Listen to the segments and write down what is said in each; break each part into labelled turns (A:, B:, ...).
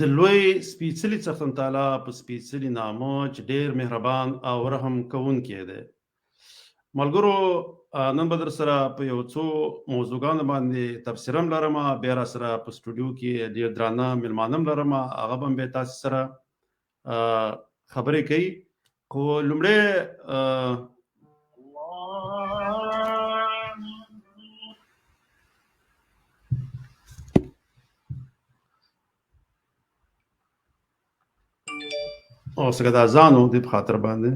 A: د لوی سپېڅلي څښتن تعالی په سپېڅلي نامه چې ډېر مهربان او رحم کوونکی دی. ملګرو، نن به در سره په یو څو موضوعګانو باندې تبصره هم لرمه، بیا را سره په سټوډیو کې ډېر درانه مېلمانه هم لرمه، هغه به هم بیا تاسې سره خبرې کوي. خو لومړی او څنګه د اذان و دې په خاطر باندې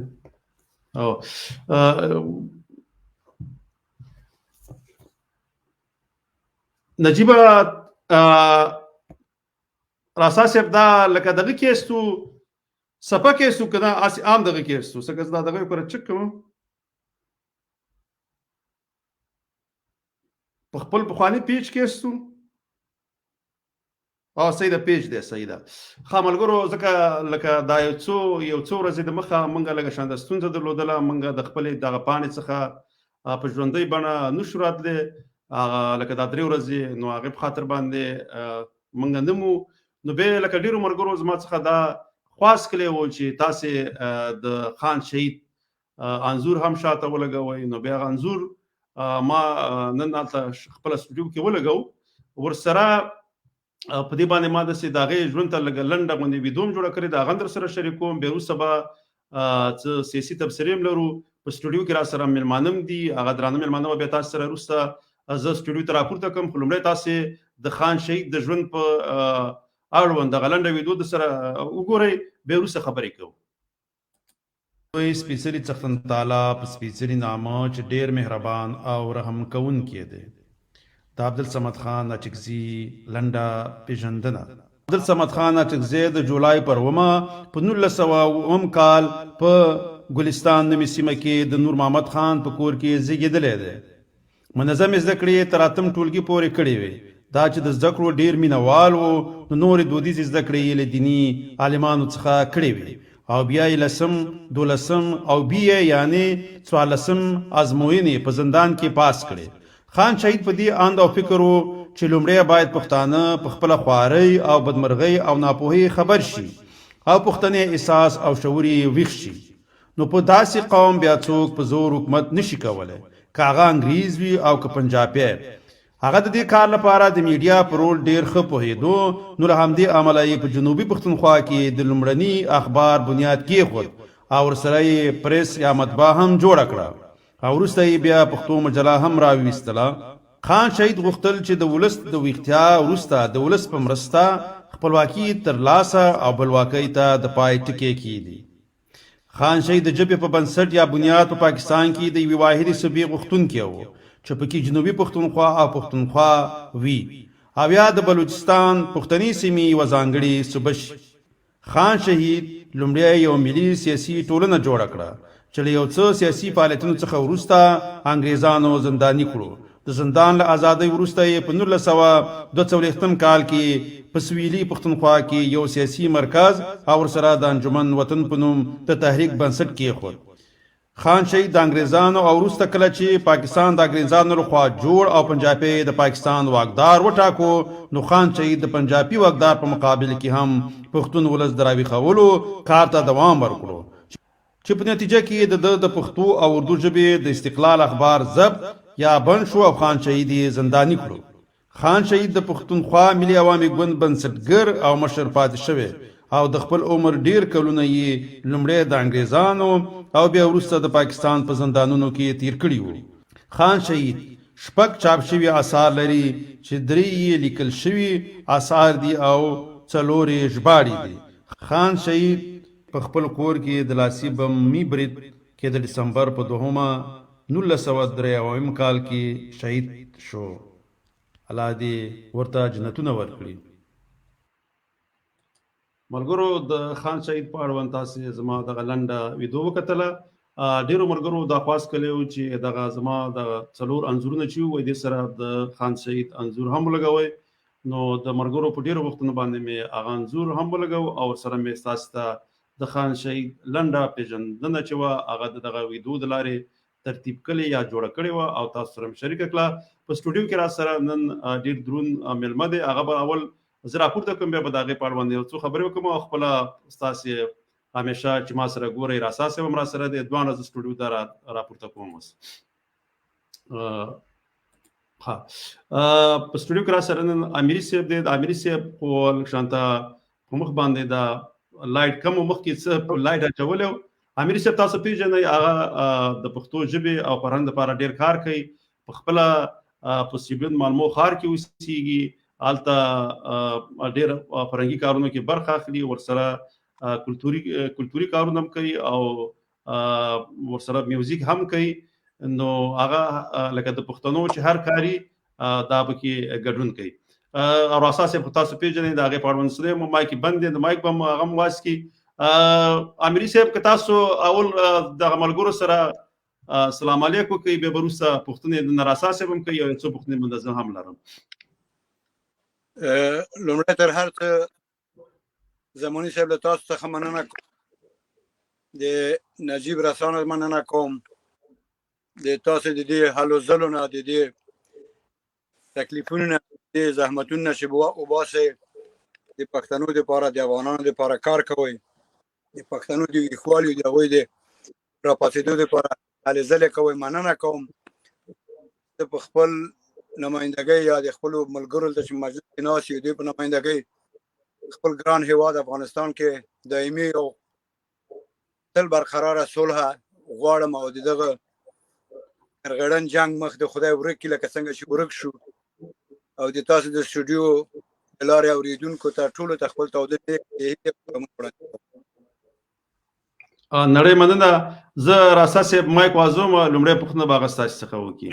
A: نجیبه راسا صاحب دا لکه دغه کېستو سپه کېستو که نه اسې عام دغه کېستو څنګه زه دا دغه یو کره چک کوم په خپل پخواني پیج کېستو صحیح ده پیج دی صحیح ده. ښه ملګرو، ځکه لکه دا یو څو ورځې د مخه موږ لږه شانته ستونزه درلودله، موږ د خپلې دغه پاڼې څخه په ژوندۍ بڼه نشو راتلی، لکه دا 3 ورځې، نو هغې په خاطر باندې موږ نه مو. نو بیا لکه ډېرو ملګرو زما څخه دا خواست کړی و چې تاسې د خان شهید انځور هم شاته ولګوئ. نو بیا هغه انځور ما نن هلته خپله سټوډیو کې ولګو، ورسره په دې باندې ما داسې د هغې ژوند ته لږه لنډه غوندې ویډیو هم جوړه کړې ده، هغه هم در سره شریکوم. بیا وروسته به څه سیاسي تبصرې هم لرو. په سټوډیو کې را سره مېلمانه هم دي، هغه درانه مېلمانه به بیا تاسو سره وروسته زه سټوډیو ته راپورته کړم. خو لومړی تاسې د خان شهید د ژوند په اړوند دغه لنډه ویډیو د سره وګورئ، بیا وروسته خبرې کوو. دوی سپېڅلي څښتن تعالی په سپېڅلي نامه چې ډېر مهربان او رحم کوونکی دی. د عبدالصمد خان اچکزي لنډه پیژندنه. عبدالصمد خان اچکزي د جولای پر 9 په 1900 کال په ګلستان نومي سیمه کې د نور محمد خان په کور کې زیږېدلی دی. منظم زده کړې تر 8م ټولګي پورې کړې وې. دا چې د زده کړو ډېر مینهوال و، نو نورې دودیزې زده کړې یې له دیني عالمانو څخه کړې وې، او بیا یې 10م 12م او بیا یعنې 14م ازموینې په زندان کې پاس کړې. خان شهید په دې اند او فکر و چې لومړی باید پښتانه په خپله خوارۍ او بدمرغۍ او ناپوهۍ خبر شي او پښتني احساس او شعور یې ویښ شي. نو په داسې قوم بیا څوک په زور حکومت نشي کولی، که هغه انګریز وي او که پنجابی. هغه د دې کار لپاره د میډیا په رول ډېر ښه پوهېدو، نو له همدې امله یې په جنوبي پښتونخوا کې د لومړني اخبار بنیاد کېښود او ورسره یې پریس یا مطبعه هم جوړه کړه، او وروسته یې بیا پښتو مجله هم راویستله. خان شهید غوښتل چې د ولس د ویښتیا وروسته د ولس په مرسته خپلواکي ترلاسه او بلواکۍ ته د پای ټکی کیږي. خان شهید د ژبې په بنسټ یا بنیاد په پاکستان کې د یوې واحدې صوبې غوښتونکی و چې پکې جنوبي پښتونخوا او پښتونخوا وي، او یا د بلوچستان پښتني سیمې یوه ځانګړې صوبه شي. خان شهید لومړی یو ملي سیاسي ټولنه جوړه کړه چې له یو څه سیاسي فعالیتونو څخه وروسته انګریزانو زنداني کړو. د زندان له ازادۍ وروسته یې په 1942 کال کې په سویلي پښتونخوا کې یو سیاسي مرکز او ورسره د انجمن وطن په نوم د تحریک بنسټ کېښود. خان شهید د انګریزانو او وروسته کله چې پاکستان د انګریزانو لخوا جوړ او پنجابي د پاکستان واکدار وټاکو، نو خان شهید د پنجابي واکدار په مقابل کې هم پښتون ولس د راویښولو کار ته دوام ورکړو، چې په نتیجه کې د پښتو او اردو ژبې د استقلال اخبار ضبط یا بند شو او خان شهید یې زنداني کړو. خان شهید د پښتونخوا ملي عوامي ګوند بنسټګر او مشر پاتې شوی، او د خپل عمر ډیر کلونه یې لومړی د انګریزانو او بیا وروسته د پاکستان په زندانونو کې تیر کړي وو. خان شهید 6 چاپ شوي آثار لري چې 3 یې لیکل شوي آثار دي او 4 یې ژباړي دي. خان شهید په خپل کور کې د لاسي بمي برید کې د ډسمبر په 2 1903 کال کې شهید شو. الله دې ورته جنتونه ورکړي. ملګرو، د خان شهید په اړوند تاسې زما دغه لنډه ویډیو وکتله. ډېرو ملګرو دا خواست کړی و چې دغه زما د 4 انځورونه چې وي دې سره د خان شهید انځور هم ولګوئ. نو د ملګرو په ډېرو وختونو باندې مې هغه انځور هم ولګو او سره مې ستاسو ته د خان شهید لنډه پیژندنه چې وه هغه د دغه ویډیو د لارې ترتیب کړې یا جوړه کړې وه او تاسو سره مې شریکه کړه. په سټوډیو کې را سره نن ډېر دروند میلمه دی. هغه به اول زه راپورته کوم بیا به د هغې په اړه باندې یو څو خبرې وکړم او خپله ستاسې همیشه چې ما سره ګورئ راسا صاحب هم را سره دی دواړه زه سټوډیو ته راپورته کوم اوس ها په سټوډیو کې را سره نن امیري صاحب دی د امیري صاحب خو لږ شانته په مخ باندې دا لایټ کم مخکې څه لایټ اچولی امیري صاحب تاسو پیژنئ هغه د پښتو ژبې او فرهنګ لپاره ډېر کار کوي په خپله په سیبین مالمو ښار کې اوسېږي هلته ډېر فرهنګي کارونو کې برخه اخلي ورسره کلتوري کارونه هم کوي او ورسره میوزیک هم کوي نو هغه لکه د پښتنو چې هر کاري دا پکې ګډون کوي او راسا صاحب تاسو پیژنئ د هغې په اړه باندې څه مایک بند دی د مایک به هم هغه هم واسکي امیري صاحب که تاسو اول دغه ملګرو سره سلام علیکم کوي بیا به وروسته پوښتنې د راسا صاحب هم کوي او یو څو پوښتنې به زه هم لرم
B: لومړی تر هر څه زماني صاحب له تاسو څخه مننه کوم د نجیب رسانه مننه کوم د تاسو د دې هلو ځلو نه د دې تکلیفونو نه د زحمتونو نه چې وباسئ د پښتنو دپاره د افغانانو دپاره کار کوئ د پښتنو د ویښوالي د هغوی د راپاڅېدو دپاره هلې ځلې کوئ مننه کوم زه په خپل نمایندګۍ یا د خپلو ملګرو ته چې مجلس کې ناست یو دوی په نمایندګۍ خپل ګران هېواد افغانستان کې دایمي او تل برقراره صلح غواړم او د دغه کرغړن جنګ مخ د خدای ورک کړي لکه څنګه چې ورک شو او د تاسو د سټوډیو د لارې اورېدونکو ته ټولو ته خپل تودې
A: نړۍ مننه زه راسا صاحب مایک وازوم لومړی پوښتنه به هغه ستاسې څخه وکړي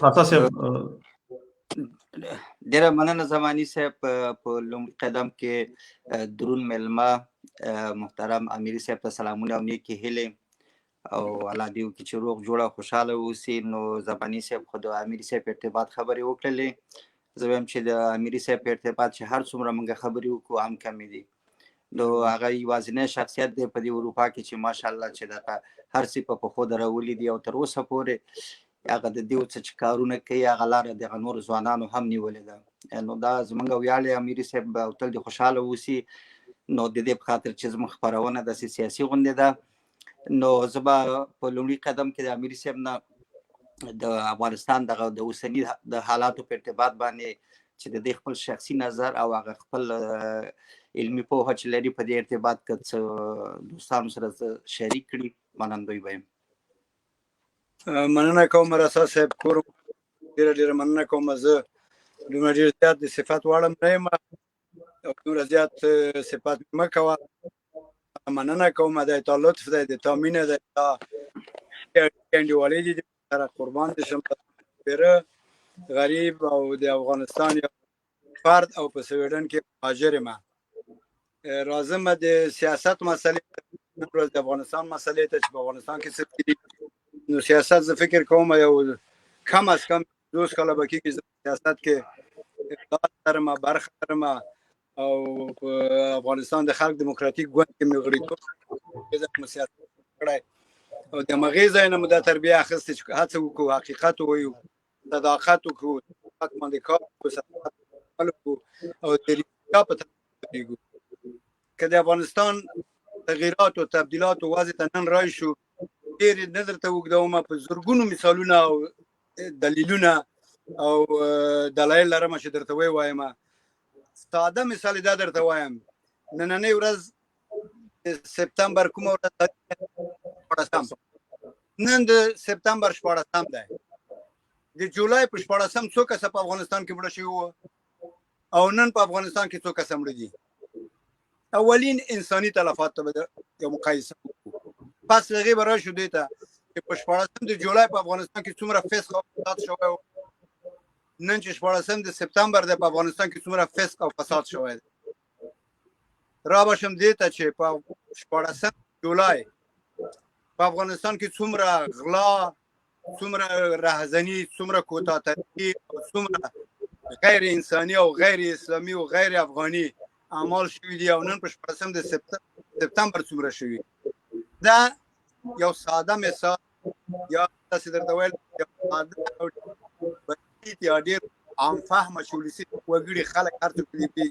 A: راسا صاحب
C: ډیره مننه زماني صاحب په لومړي قدم کې درون میلمه محترم امیري صاحب ته سلامونه او نیکې هیلې او الله دې وکړي چې روغ جوړه خوشحاله اوسي نو زماني صاحب خو د امیري صاحب په ارتباط خبرې وکړلې زه وایم چې د امیري صاحب په ارتباط چې هر څومره موږ خبرې وکړو هم کمې دي نو هغه یوازینی شخصیت دی په دې اروپا کې چې ماشاءالله چې دغه هر څه په پښو درولي دي او تر اوسه پورې هغه د دې څه چې کارونه کوي هغه لاره د نورو ځوانانو هم نیولې ده نو دا زموږ ویاړ دی امیري صاحب او تل دې خوشحاله اوسي نو د دې په خاطر چې زموږ خپرونه داسې سیاسي غونډې ده نو زه به په لومړي قدم کې د امیري صاحب نه د افغانستان د اوسني د حالاتو په ارتباط باندې چې د دې خپل شخصي نظر او هغه خپل علمي پوهه چې لري په دې ارتباط کې دوستانو سره شریک کړي منندوی به یم
B: مننه کوم رسا صاحب کور ډېره مننه کوم زه دومره ډېر زیات د صفات واړم نه یم او دومره زیات صفات مه کوه مننه کوم د تا لطف دی د تا مینه دی تا انډیوالۍ دي سره قربان دي شم پیره غریب او د افغانستان یو فرد او په سویډن کې مهاجر یم راځم د سیاست مسلې د افغانستان مسلې ته چې په افغانستان کې څه کېږي نو سیاست زه فکر کوم یو کم از کم 2 کاله به کېږي سیاست کې اقدار لرم برخه لرم او په افغانستان د خلق دیموکراتیک ګوند کې مې غړیتوب سیاست کړی او د هغې ځای نه مو دا تربیه اخیستې چې هڅه وکړو حقیقت ووایو صداقت وکړو حق باندې کار وکړو او د رښتیا په طرف ولیږو که د افغانستان تغییرات او تبدیلات واضح ته نن راشو ډېر نه درته اوږدوم په زرګونو مثالونه او دلیلونه او دلایل لرم چې درته ووایم ساده مثال دا درته وایم نننۍ ورځ سپتمبر کومه ورځ نن د سپتمبر 14 دی د جولای په 14 څو کسه په افغانستان کې مړه شوي وو او نن په افغانستان کې څو کسه مړه دي اولین انساني تلفات ته یو مقایسه پس هغې به راشو دې ته چې په 14 د جولای په افغانستان کې څومره فسق او فساد شوی و نن چې 14 د سپتمبر د په افغانستان کې څومره فسق او فساد شوی دی را باشم دې ته چې په 14 جولای په افغانستان کې څومره غلا څومره رهزني څومره کوتاه‌طلبي او څومره غیر انساني او غیر اسلامي او غیر افغاني اعمال شوي دي او نن په 14 د سپتمبر څومره شوي دا یو ساده مثال یا تاسو درته ویل یو ساده او بسيط یا ډېر عام فهمه چې ولسي وګړي خلک هر څه کوي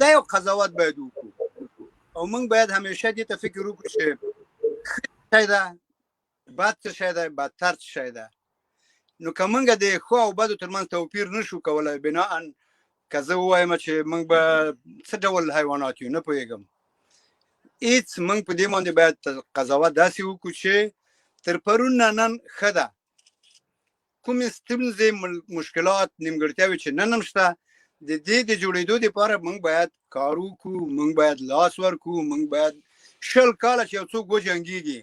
B: دا یو قضاوت باید وکړو او موږ باید همیشه دې ته فکر وکړو چې څه ده بد څه شی ده بدتر څه شی ده نو که موږ د ښو او بدو ترمنځ توپیر نشو کولی بناء که زه ووایم چې موږ به څه ډول حیوانات یو نه پوهېږم هېڅ موږ په دې باندې باید قضاوت داسې وکړو چې تر پرون نه نن ښه ده کومې ستونزې مشکلات نیمګړتیاوې چې نن هم شته د دې د جوړېدو دپاره موږ باید کار وکړو موږ باید لاس ورکړو موږ باید 20 کاله چې یو څوک وجنګېږي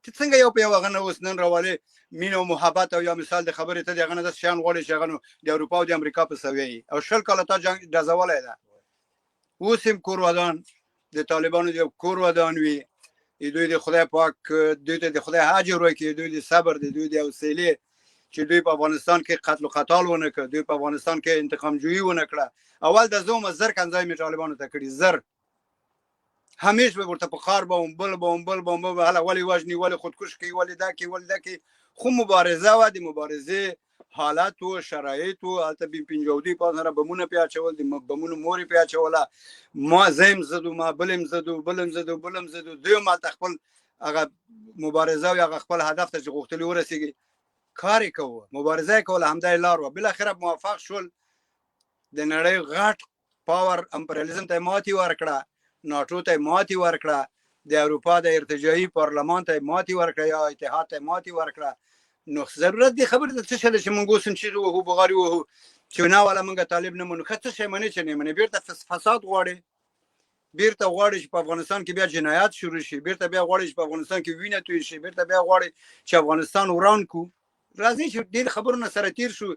B: چې څنګه یو په یو هغه نه اوس نن راولې مینه او محبت او یا مثال د خبرې ته د هغه نه داسې شیان غواړي چې هغه نو د اروپا او د امریکا په سویه وي او 20 کاله تا جنګ ډزولی ده اوس هم کور ودان د طالبانو د کور ودان وي دوی د خدای پاک دوی ته د خدای اجر ورکړي دوی د صبر د دوی د حوصلې چې دوی په افغانستان کې قتل و قتال ونه کړ دوی په افغانستان کې انتقام جویي ونه کړه اول د زوم زر کنځای می طالبانو ته کړي زر همیش به ورته په خار به بل هله ولې وژني ولې خودکش کوي ولې دا کوي ولې دا کوي خو مبارزه وه د مبارزې حالات و شرایط و هلته بیم پنجاودي پاس سره بمونه پې اچول د بمونو مور یې پې اچوله ما زه یم زدو ما بل یم زدو دوی هم هلته خپل هغه مبارزه او هغه خپل هدف ته چې غوښتلي ورسېږي کار یې کوه مبارزه یې کوله همدا یې لار وه بالاخره موفق شول د نړۍ غټ پاور امپریالیزم ته یې ماتې ورکړه ناټو ته یې ماتې ورکړه د اروپا د ارتجاعي پارلمان ته یې ماتې ورکړه یا اتحاد ته یې ماتې ورکړه نو ضرورت دې خبرې ته څه شی ده چې موږ اوس هم چیغې وهو بغارې وهو چې نه والا موږ طالب نه منو ښه څه شی منې چې نه منې بېرته فساد غواړې بیرته غواړي چې په افغانستان کې بیا جنایات شروع شي بیرته بیا غواړي چې په افغانستان کې وینه توی شي بیرته بیا غواړي چې افغانستان وران کو راځي چې ډېر خبرونه سره تیر شو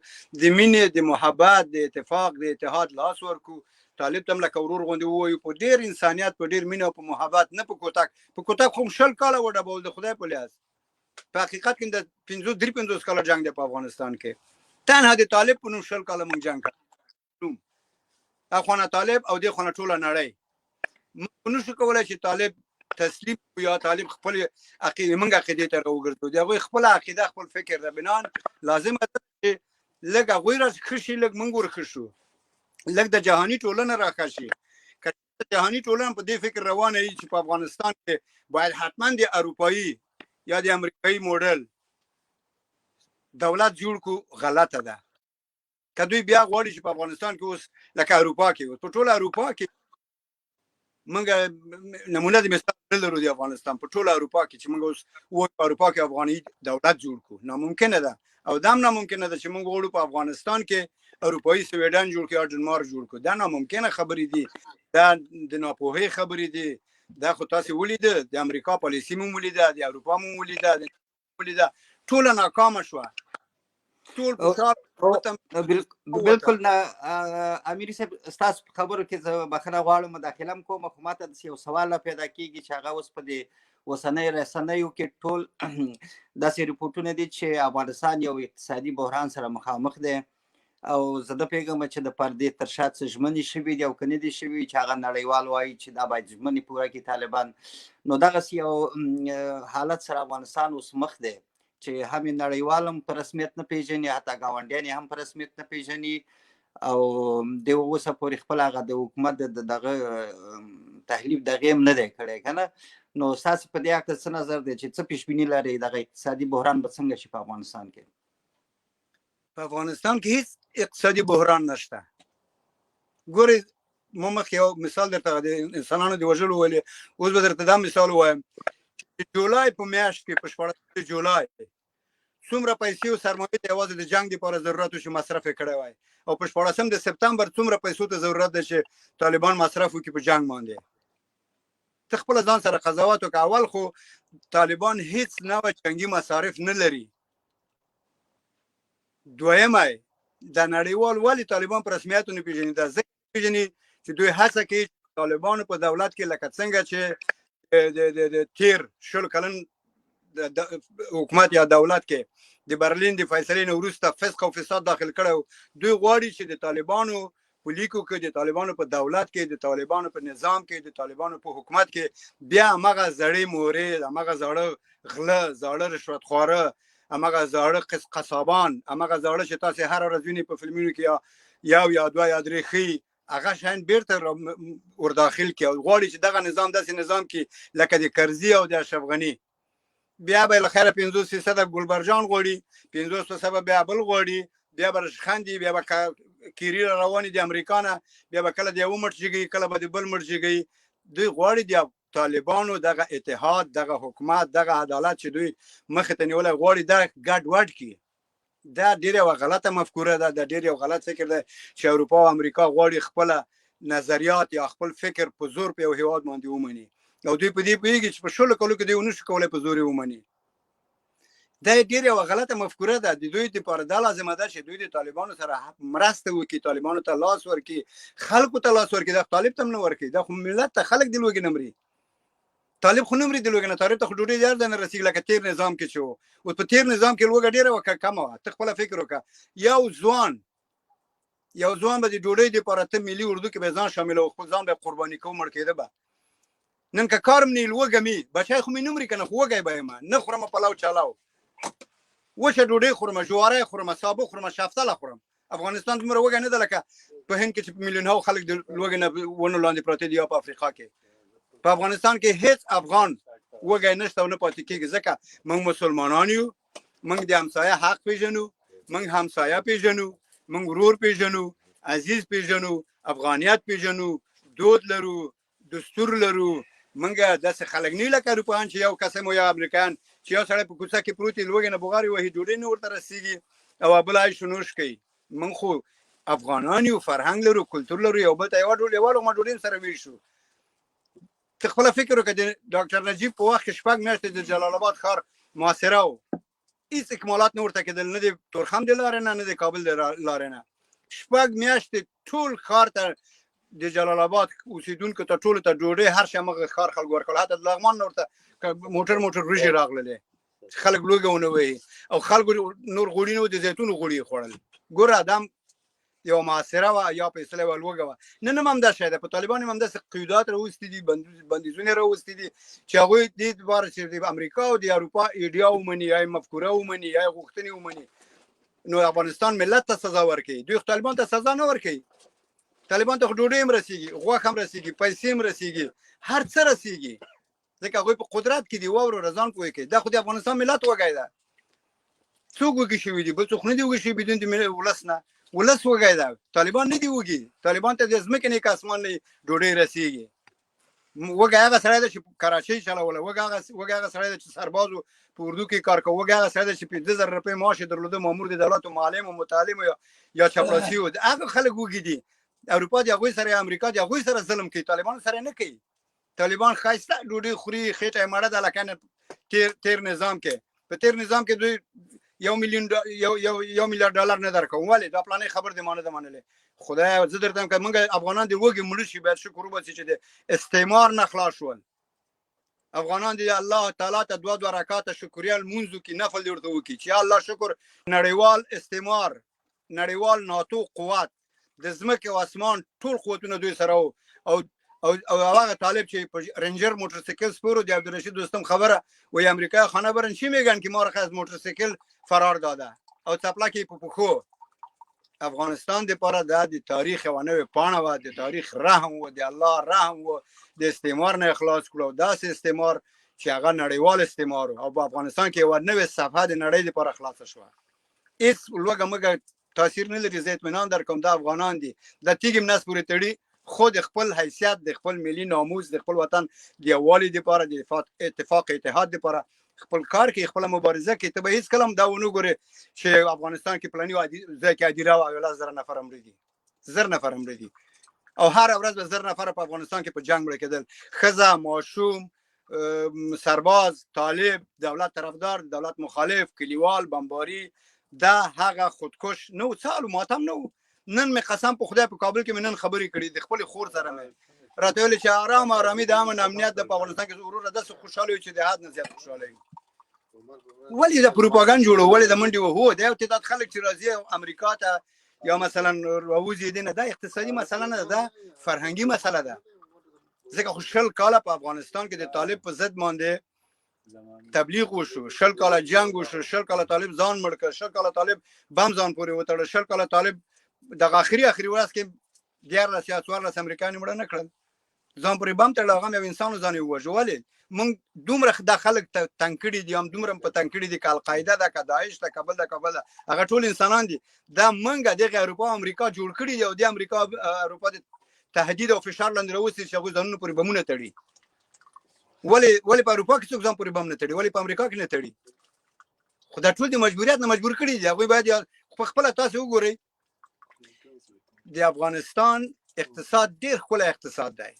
B: د مینې د محبت د اتفاق د اتحاد لاس ورکو طالب ته هم لکه ورور غوندې ووایو په ډېر انسانیت په ډېر مینه او په محبت نه په کوتک خو 20 کاله وډبول د خدای په لیاس په حقیقت کې د 53 کاله جنگ دی په افغانستان کې تنها د طالب په نوم 20 کاله موږ جنگ کړو اخوانه طالب او د خونه ټوله نړۍ موږ نشو کولای چې طالب تسلیم یا طالب خپل عقیده موږ عقیده ته راوګرځو دی هغه خپل عقیده خپل فکر ده بنان لازم ده چې لږ هغه راخشي لږ موږ ورخشو لږ د جهاني ټولنه راخشي کله جهاني ټولنه په دې فکر روانه وي چې په افغانستان کې باید حتما د اروپایي یا د امریکایي موډل دولت جوړ کو غلطه ده که دوی بیا غواړي چې په افغانستان کې اوس لکه اروپا کې په ټوله اروپا کې موږ نمونه د مثال لرو د افغانستان په ټوله اروپا کې چې موږ اوس په اروپا کې افغاني دولت جوړ کو ناممکنه ده او دا هم ناممکنه ده چې موږ غواړو په افغانستان کې اروپایي سویډن جوړ کړو یا ډنمارک جوړ کړو دا ناممکنه خبرې دي دا د ناپوهۍ خبرې دي دا خو تاسو ولیده د امریکا پالیسي مو ولیده د اروپا مو ولیده ټوله ناکامه شوه ټول
C: بالکل نه امیر صاحب تاسو خبرو کې زه بخښنه غواړم مداخله کوم خو ماته یو سوال پیدا کیږي چې هغه اوس په دې اوسنۍ رسنیو کې ټول داسې ریپورټونه دي چې افغانستان یو اقتصادي بحران سره مخامخ دی او زه د پیغام چې د پردې تر شا څه ژمنې شوي دي او کني دي شوي چې هغه نړیوال وایي چې دا باید ژمنې پوره کړي طالبان نو دغسې یو حالت سره افغانستان اوس مخ دی چې هم نړیوال هم په رسمیت نه پیژني حتی ګاونډیان هم په رسمیت نه پیژني او د اوسه پورې خپل هغه د حکومت دغه تحلیف دغه هم نه دی کړی که نه نو ستاسې په دې هکله څه نظر دی چې څه پیشبیني لرئ دغه اقتصادي بحران به څنګه شي په افغانستان کې
B: په افغانستان کې هیڅ اقتصادي بحران نشته ګورئ ما مخکې یو مثال درته د انسانانو د وژلو ویلې اوس به درته دا مثال ووایم چې جولای په میاشت کې په 14 جولای څومره پیسې او سرمایې ته یوازې د جنګ لپاره ضرورت و چې مصرف یې کړی وای او په 14 د سپتامبر څومره پیسو ته ضرورت ده چې طالبان مصرف وکړي په جنګ باندې ته خپل ځان سره قضاوت وکړه اول خو طالبان هیڅ نوع جنګي مصارف نه لري دویمه د نړیوال ولې طالبان په رسمیت نه پیژني دا ځکه پیژني چې دوی هڅه کوي طالبانو په دولت کې لکه څنګه چې د تیر 20 کلن حکومت یا دولت کې د برلین د فیصلې نه وروسته فسق او فساد داخل کړو دوی غواړي چې د طالبانو په لیکو کې د طالبانو په دولت کې د طالبانو په نظام کې د طالبانو په حکومت کې بیا هغه زړې مورې هغه زړه غله زړه رشوت خواره همغه زاړه قصابان، همغه زاړه چې تاسو هر ورځ وینئ په فلمونو کې یا دوه یا درې ښي، هغه شیان بیرته ورداخل کړي او غواړي چې دغه نظام داسې نظام کې لکه د کرزي او د اشرف غني. بیا به له خیره 50% ګلبرجان غواړي، 50% بیا بل غواړي، بیا به خاندي، بیا به کیری رواني د امریکا نه، بیا به کله د یو مټ جګي، کله به د بل مټ جګي. دوی غواړي د طالبانو دغه اتحاد، دغه حکومت، دغه عدالت چې دوی مخ ته نیولای غواړي دا ګډ وډ کړي. دا ډیره غلطه مفکوره ده، دا ډیره غلط فکر ده چې اروپا او امریکا غواړي خپل نظریات یا خپل فکر په زور په یو هیواد باندې ومني او دوی په دې پوهیږي چې په شلو کلو کې دوی ونشي کولای په زور ومني. دا ډیره غلطه مفکوره ده. د دوی لپاره دا لازمه ده چې دوی د طالبانو سره مرسته وکړي، طالبانو ته لاس ورکړي، خلکو ته لاس ورکړي. دا طالب ته نه ورکړي، دا خو ملت ته خلک د لوګي نمرې. طالب خو نمرې د لوګي نه، طالب ته خو ډوډۍ ډېر نه رسیږي لکه تیر نظام کې چې و. اوس په تیر نظام کې لوګه ډیره وکړه کمه وه. ته خپل فکر وکړه، یو ځوان به د ډوډۍ لپاره ته ملي اردو کې به ځان شامل او خپل ځان به قرباني کوو، مړ کېده به. نن که کارم نه لوګه می بچای خو مې نمرې کنه، خو وګی به ما نه خورم پلاو چالاو، وشه ډوډۍ خورم، جواره خورم، سابه خورم، شفتله خورم. افغانستان دومره وګی نه ده لکه په هند کې چې میلیونها خلک د لوګي نه ونو لاندې پراته دي یا په افریقا کې. په افغانستان کې هیڅ افغان وګی نشته او نه پاتې کېږي، ځکه موږ مسلمانان یو، موږ د همسایه حق پیژنو، موږ همسایه پیژنو، موږ ورور پیژنو، عزیز پیژنو، افغانیت پیژنو، دود لرو، دستور لرو. موږ داسې خلک نه لکه اروپایان چې یو قسم یا امریکایان چې یو سړی په کوڅه کې پروت وي لوګي نه بغاري وهي ډوډۍ نه ورته رسیږي او بل عیش و نوش کوي. موږ خو افغانان یو، فرهنګ لرو، کلتور لرو، یو بل ته یو ډوډۍ سره ویشو. ته خپل فکر وکړه د ډاکټر نجیب په وخت کې 6 میاشتې د جلال آباد ښار محاصره و، هیڅ اکمالات نه ورته کېدل، نه د تورخم د لارې نه، نه د کابل د لارې نه. 6 میاشتې ټول ښار ته د جلال آباد اوسیدونکو ته ټولو ته ډوډۍ هر شي هغه ښار خلک ورکول. حتی د لغمان نه ورته موټر وریجې راغللې، خلک لوګه ونه وهي او خلکو نور غوړي نه د زیتون غوړي خوړل. ګوره ادم یو معاصره وه یا فیصله وه لوګه وه. نن هم همدا شی ده، په طالبان هم همداسې قیودات راوستي دي، بندیزونه راوستي دي چې هغوی دې دپاره چې د امریکا او د اروپا ایډیا ومني یا مفکوره ومني یا غوښتنې ومني، نو افغانستان ملت ته سزا ورکوي. دوی طالبان ته سزا نه ورکوي. طالبان ته ډوډۍ هم رسیږي، غوښه هم رسیږي، پیسې هم رسیږي، هر څه رسیږي، ځکه هغوی په قدرت کې دي. واورو رضان پوه کوي. دا خو د افغانستان ملت وږی ده. څوک وږي شوي دي؟ بل څوک نه دي وږي شوي بدون د ولس نه. ولس وږی ده، طالبان نه دي وږي. طالبان ته د ځمکې نه اسمان نه ډوډۍ رسیږي. وږی هغه سړی ده چې کراچۍ چلوله، وږی هغه سړی ده چې سربازو په اردو کې کار کوي، وږی هغه سړی ده چې 15,000 روپۍ معاش یې درلوده، مامور د دولت و معلم و متعلم یا چپړاسي و. هغه خلک وږي دي. اروپا د هغوی سره، امریکا د هغوی سره ظلم کوي، طالبان سره نه کوي. طالبان ښایسته ډوډۍ خوري، خېټه یې مړه ده لکه تیر نظام کې. په تیر نظام کې دوی $1 میلیارډ ډالر نه درکوم. ولې؟ دا پلانې خبر دې ما نه ده منلې. خدای زه درته وایم که موږ افغانان د وږي مړه شي باید شکر وباسي چې د استعمار نه خلاص شول. افغانان د الله تعالی ته 2 رکعاته شکریا لمونځ وکړي، نفل دې ورته وکړي چې الله شکر. نړیوال استعمار، نړیوال ناتو قوت، د ځمکې او اسمان ټول قوتونه دوی سره وو. او هغه طالب چې په رنجر موټرسایکل سپور د عبدالرشید دوستم خبره وی امریکا خانه برن چی میگن که ما را از موټرسایکل فرار داده او چپلکی په پخو. افغانستان د پاره د تاریخ و نوې پاڼه و، د تاریخ رحم و، د الله رحم و، د استعمار نه خلاص کړو. داسې استعمار چې هغه نړیوال استعمار او په افغانستان کې و نوې صفحه د نړۍ لپاره خلاص شو. هیڅ لوګه مګه تاثیر نه لري. زه اطمینان درکوم د افغانان دي د تیګم نس پورې تړي خود خپل حیثیت، د خپل ملي ناموس، د خپل وطن د یووالي لپاره، د اتفاق اتحاد لپاره خپل کار کوي، خپل مبارزه کوي. ته به هیڅ کلم دا ونه ګورې چې افغانستان کې پلاني ځای کې ادیره او 1000 نفر مړه دي، 1000 نفر مړه دي او هر ورځ به 1000 نفر په افغانستان کې په جنگ مړه کېدل. ښځه، ماشوم، سرباز، طالب، دولت طرفدار، دولت مخالف، کلیوال، بمباري، دا هغه خودکش نو څالو ماتم نو. نن می قسم په خدای په کابل کې نن خبرې کړې د خپل خور سره مې راته ویل چې آرامي د امن امنیت د افغانستان کې ضرور ده. خوشاله چې د حد نه زیات خوشاله وي. ولې د پروپاګاندا جوړو، ولې د منډي وو د یو تعداد خلک چې راځي امریکا ته یا مثلا راوځي دي نه، دا اقتصادي مسله نه ده، فرهنګي مسله ده. ځکه خوشحال کاله په افغانستان کې د طالب په ضد باندې تبلیغ وشو، 20 کاله جنگ وشو، 20 کاله طالب ځان مړ کړ، 20 کاله طالب بم ځان پورې وتړ، 20 کاله طالب د اخري ورځ کې 14 یا 14 امریکایان مړ نه کړل، ځان پورې بم تړل، هغه یو انسان ځان ووژه. ولې موږ دومره د خلک تنکړي دي، هم دومره په تنکړي دي، که القاعده ده، که داعش ده، کابل ده، کابل ده، هغه ټول انسانان دي. دا موږ د اروپا او امریکا جوړ کړي دي، او د امریکا اروپا د تهدید او فشار لاندې راوستي چې هغوی ځانونه پورې بمونه تړي. ولې په اروپا کې څوک ځان پورې بم نه تړي؟ ولې په امریکا کې نه تړي؟ خو دا ټول د مجبوریت نه مجبور کړي دي. هغوی باید په خپله تاسو وګورئ، د افغانستان اقتصاد ډېر ښکلی اقتصاد دی.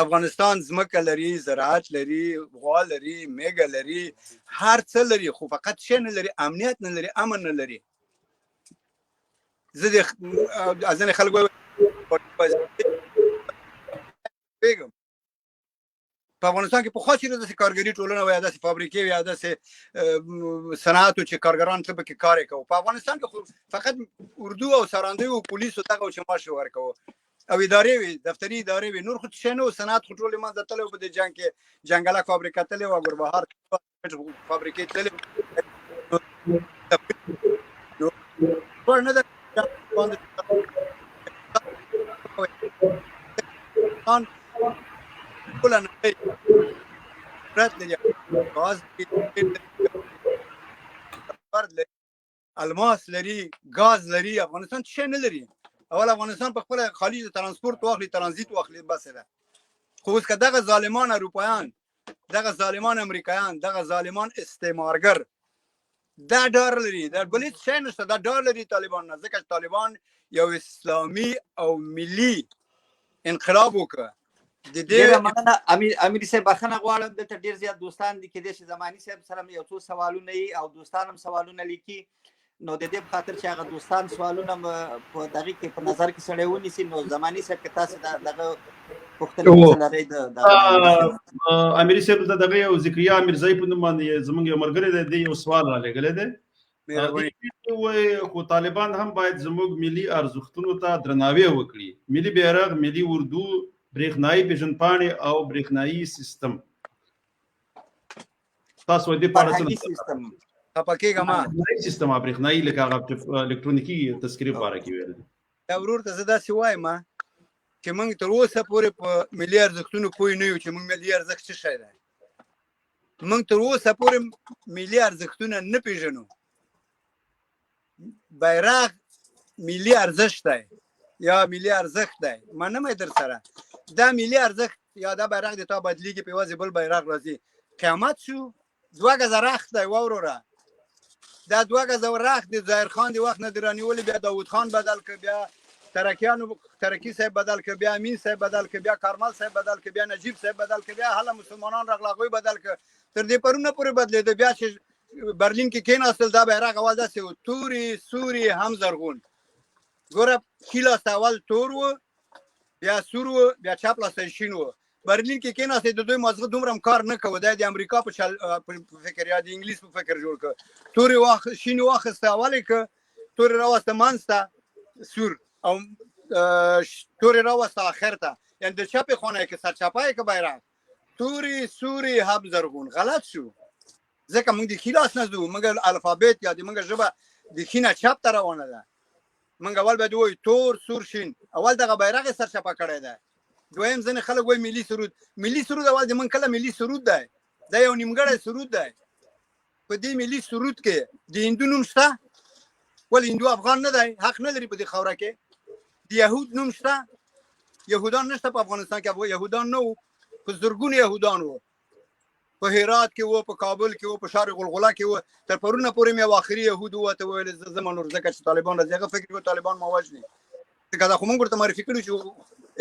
B: افغانستان ځمکه لري، زراعت لري، غوا لري، میږه لري، هر څه لري، خو فقط شی نه لري، امنیت نه لري، امن نه لري. زه د ځینې خلک وایي په افغانستان کې پخوا چېرې داسې کارګري ټولنه وه، یا داسې فابریکې وې، یا داسې صنعت و چې کارګران ته پکې کار یې کوو. په افغانستان کې خو فقط اردو او سراندوی و، پولیسو دغه و چې معاش یې ورکوو، او ادارې وې، دفتري ادارې وې، نور خو څه شی نه و. صنعت خو ټول له منځه تللی و په دې جنګ کې. جنګلک فابریکه تللې وه، ګلبهار فابریکې تللې الماس لري، ګاز لري. افغانستان څه شی نه لري. اول افغانستان په خپل خلیج ترانسپورت واخلي، ترانزیت واخلي، بس ده. خو اوس که دغه ظالمان اروپایان، دغه ظالمان امریکایان، دغه ظالمان استعمارګر دا ډار لري، دا بل هېڅ شی نشته، دا ډار لري طالبان نه، ځکه چې طالبان یو اسلامي او ملي انقلاب وکړ. د
C: ډېره مننه امیر صاحب، بخښنه غواړم، دلته ډېر زیات دوستان دي، کېدای شي زماني صاحب سره یو څو سوالونه وي او دوستان هم سوالونه لیکي، نو د دې په خاطر چې هغه دوستان سوالونه په دغه کې په نظر کې سړی ونیسي، نو زماني صاحب که تاسو دغه پوښتنې څه لرئ د
A: امیر صاحب د دغه یو ذکریا میرزایی په نوم باندې زموږ یو ملګری دی یو سوال رالیږلی دی. خو طالبان هم باید زموږ ملي ارزښتونو ته درناوی وکړي، ملي بیرغ، ملي اردو، برېښنایي پیژندپاڼې او برېښنایي سیستم. تاسو دې په اړه څه
C: سیستم
B: خپه کېږم؟
A: سیستم برېښنایي لکه هغه الکترونیکي تذکرې په اړه کې ویل دي.
B: دا ورور ته زه داسې وایم چې موږ تر اوسه پورې په ملي ارزښتونو پوه نه یو چې موږ ملي ارزښت څه شی دی. موږ تر اوسه پورې ملي ارزښتونه نه پېژنو. بیرغ ملي ارزښت دی یا ملي ارزښت دی، منم یې در سره. دا ملي ارزښت یا دا بیرغ د تا بدلیږي، په یوازې بل بیرغ راځي. قیامت شو، 2 ګزه رخت دی وروره. دا 2 ګزه رخت د ظاهر خان د وخت نه د رانیولې، بیا داود خان بدل کړ، بیا ترکیانو ترکی صاحب بدل کړ، بیا امین صاحب بدل کړ، بیا کارمل صاحب بدل کړ، بیا نجیب صاحب بدل کړ، بیا هله مسلمانان راغله هغوی بدل کړ، تر دې پرونه پورې بدلېده. بیا چې برلین کې کېناستل دا بیرغ اول داسې و، تورې سورې هم زرغون. ګوره ښي لاس ته اول تور و، بیا سور و، بیا چپ لاس ته شین و. برلین کې کېناستې، د دوی مازغه دومره هم کار نه کوه، دا د امریکا په فکر یا د انګلیس په فکر جوړ کړ. تورې شین واخیسته اول یې کړ، تورې راوسته منځ ته سور، او تورې راوسته آخر ته، یعنې د چپې خونه یې کړ، سرچپه یې کړ بیرغ، تورې سورې هم زرغون. غلط شو، ځکه موږ د ښي لاس نه ځو، موږ الفابet یا د موږ ژبه د ښي نه چپ ته روانه ده. موږ اول باید ووایو تور سور شین، اول دغه بیرغ یې سرچپه کړی دی. دویم ځینې خلک وایي ملي سرود. ملي سرود اول د موږ کله ملي سرود دی، دا یو نیمګړی سرود دی. په دې ملي سرود کې د هندو نوم شته؟ ولې هندو افغان نه دی؟ حق نه لري په دې خاوره کې. د یهود نوم شته؟ یهودان نشته په افغانستان کې. یهودان نه وو، په زرګونه یهودان وو، په هرات کې وو، په کابل کې وو، په شارق الغلا کې وو. تر پرونه پورې مې یو آخري یهود ووته ویل زه ځم نور، ځکه چې طالبان راځي. هغه فکر کوي طالبان ما وژني، ځکه دا خو موږ ورته معرفي کړي چې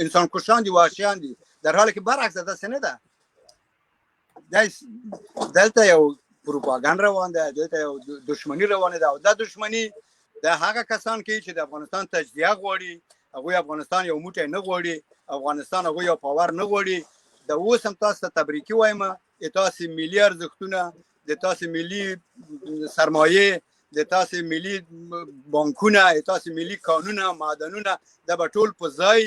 B: انسان کشان دي، وحشیان دي. در حالی کې برعکس ده، داسې نه ده. دلته یو پروپاګاندا روان ده، دلته یو دشمني روانه ده، او دا دشمني د هغه کسان کوي چې د افغانستان تجزیه غواړي. هغوی افغانستان یو موټی نه غواړي، افغانستان هغوی یو پاور نه غواړي. د اوس هم تاسو ته تبریکي وایم، تاسو ملي ارزښتونه، د تاسو ملي سرمایه، د تاسو ملي بانکونه، تاسو ملي قانونه، معدنونه، دا به ټول په ځای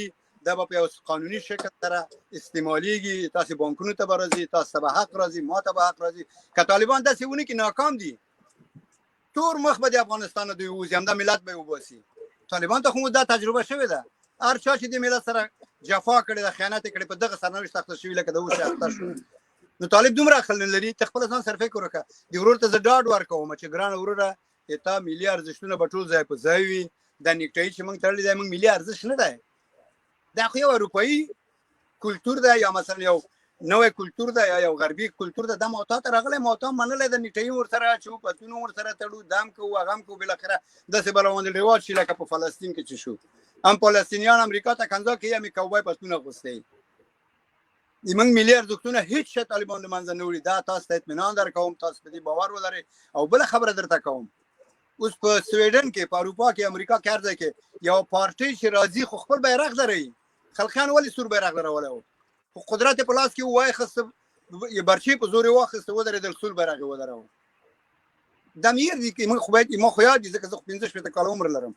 B: دا به په یو قانوني شکل سره استعمالیږي. تاسو بانکونو ته به راځي، تاسو به حق راځي، ما ته به حق راځي. که طالبان داسې ونه کړي ناکام دي، تور مخ به د افغانستان نه دوی ووځي، همدا ملت به یې وباسي. طالبان ته خو دا تجربه شوې ده. هر چا چې د ملت سره جفا کړې ده، خیانت یې کړې، په دغه سرنوشت اخته شوي لکه د اوس اخته شو. نو طالب دومره عقل نه لري. ته خپله ځان سره فکر وکړه. د ورور ته زه ډاډ ورکوم چې ګرانه وروره تا ملي ارزښتونه به ټول ځای په ځای وي. دا نیکټایي چې موږ تړلی دی موږ ملي ارزښت نه دی، دا خو یو اروپایي کلتور دی یا مثلا یو نوی کلتور دی یا یو غربي کلتور دی. دا ما تا ته راغلی، ما تا منلی ده، نیکټایي ورسره اچوو، پتلون ورسره تړو، دم کوو، هغه هم کوو، بالاخره داسې به راواندې رواج شي لکه په فلسطین کې چې شو. هم فلسطینیان امریکا ته کنځا کوي، هم یې کوبای پتلون اغوستی. زموږ ملي ارزښتونه هېڅ شی طالبان له منځه نه وړي. دا تاسو ته اطمینان درکوم، تاسو په دې باور ولرئ. او بله خبره درته کوم، اوس په سویډن کې، په اروپا کې، امریکا کې، هر ځای کې یو پارټۍ چې راځي خو خپل بیرغ دروي. خلقیان ولې سور بیرغ درولی و؟ خو قدرت یې په لاس کې ووایخسته، یې برچې په زور یې واخیسته، ودرېدل، سور بیرغ یې ودروه. دا مې یاد دي چې موږ خو باید، ما خو یاد دي ځکه زه خو 15 شپېته کاله عمر لرم.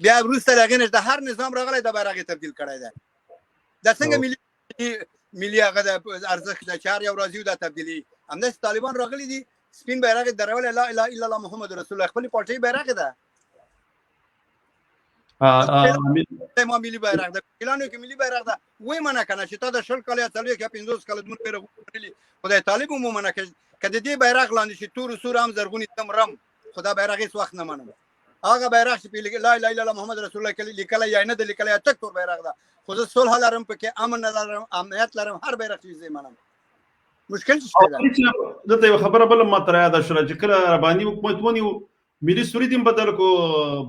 B: بیا وروسته د هغې نه د هر نظام راغلی دا بیرغ یې تبدیل کړی دی. دا څنګه ملي هغه د ارزښت ده چې هر یو راځي دا تبدیلي. همداسې طالبان راغلي دي، سپین بیرغ یې درولی، لا اله الا الله محمد رسول الله، خپلې پارټۍ بیرغ ده. ما ملي بیرغ ده، اعلان وکړي ملي بیرغ ده، وایې منع که نه چې تا د 20 کاله یا 40 یا 50 کاله دومره بیرغونه منلي. خدای طالب هم ومنع که د دې بیرغ لاندې شي تور سور هم زرغونې دم رم، خو دا بیرغ هېڅ وخت نه منم. هغه بیرغ چې په لا اله الا الله محمد رسول الله لیکلی یا نه ده لیکلی، یا تک تور بیرغ ده، خو زه صلح لرم پکې، امن لرم، امنیت لرم، هر بیرغ چې زه منم. مشکل څه ده؟
A: دلته یوه خبره بله ماته رایاده شوله چې کله رباني حکومت ونیو، ملي سرود هم بدل کو،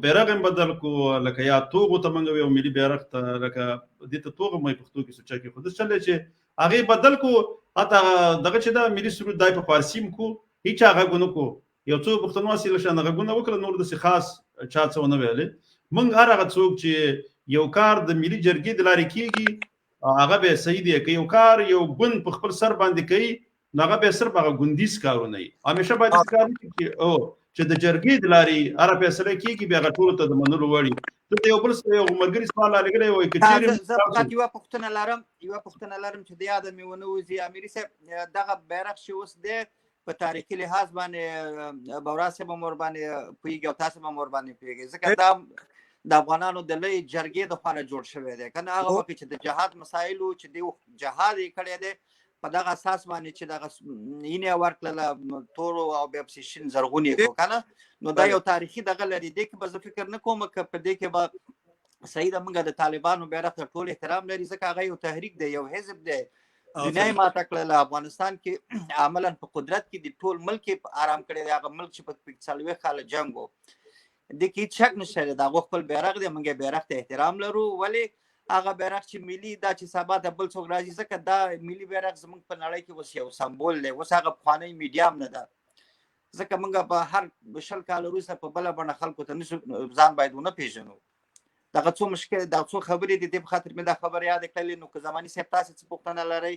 A: بیرغ هم بدل کو، لکه یا توغو ته موږ وایو ملي بیرغ ته، لکه دې ته توغ هم وایي پښتو کې سوچه کې. خو داسې چل دی چې هغې بدل کو، حتی دغه چې ده ملي سرود دا په فارسي هم کو، هېچا غږ ونه کو. یو څو پښتنو هسې لږ شانې غږونه وکړه، نور داسې خاص چا څه ونه ویلې. موږ هر هغه څوک چې یو کار د ملي جرګې د لارې کېږي هغه به صحیح دی. که یو کار یو ګوند په خپل سر باندې کوي نو هغه به صرف هغه ګوندیز کارونه وي. همیشه باید کار وکړي چې د جرګې د لارې هره فیصله کېږي بیا هغه ټولو ته د منلو وړ وي. دلته یو بل یو ملګري سوال رالیږلی وایي که چېرې
C: زه فقط یوه پوښتنه لرم چې د یاده مې ونه وځي. امیر صاحب دغه بیرغ چې اوس دی په تاریخي لحاظ باندې بورا صاحب هم ورباندې پوهېږي او تاسو هم ورباندې پوهېږئ، ځکه دا د افغانانو د لوی جرګې د خوا نه جوړ شوی دی که نه. هغه وخت چې د جهاد مسایل و چې دوی جهاد یې کړی دی په دغه اساس باندې چې دغه اینې ورکړله تورو او بیا پسې شین زرغون یې کړو که نه. نو دا یو تاریخي دغه لري. دې کې به زه فکر نه کوم که په دې کې به صحیح ده موږ د طالبانو بیرغ ته ټول احترام لري، ځکه هغه یو تحریک دی، یو حزب دی، دنیا یې ماته کړله. افغانستان کې عملا په قدرت کې د ټول ملک یې آرام کړی دی. هغه ملک چې په 40 کاله جنګ و، دې کې هېڅ شک نشته دی، د هغو خپل بیرغ دی، موږ یې بیرغ ته احترام لرو. ولې هغه بیرغ چې ملي دا چې سبا ته بل څوک راځي، ځکه دا ملي بیرغ زموږ په نړۍ کې اوس یو سمبول دی، اوس هغه پخوانی میډیا هم نه ده. ځکه موږ په هر 20 کاله وروسته په بله بڼه خلکو ته نشو ځان باید ونه پېژنو. دغه څو مشکل دغه څو خبرې دي، دې په خاطر مې دا خبره یاد کړلې. نو که زماني صاحب تاسې څه پوښتنه لرئ،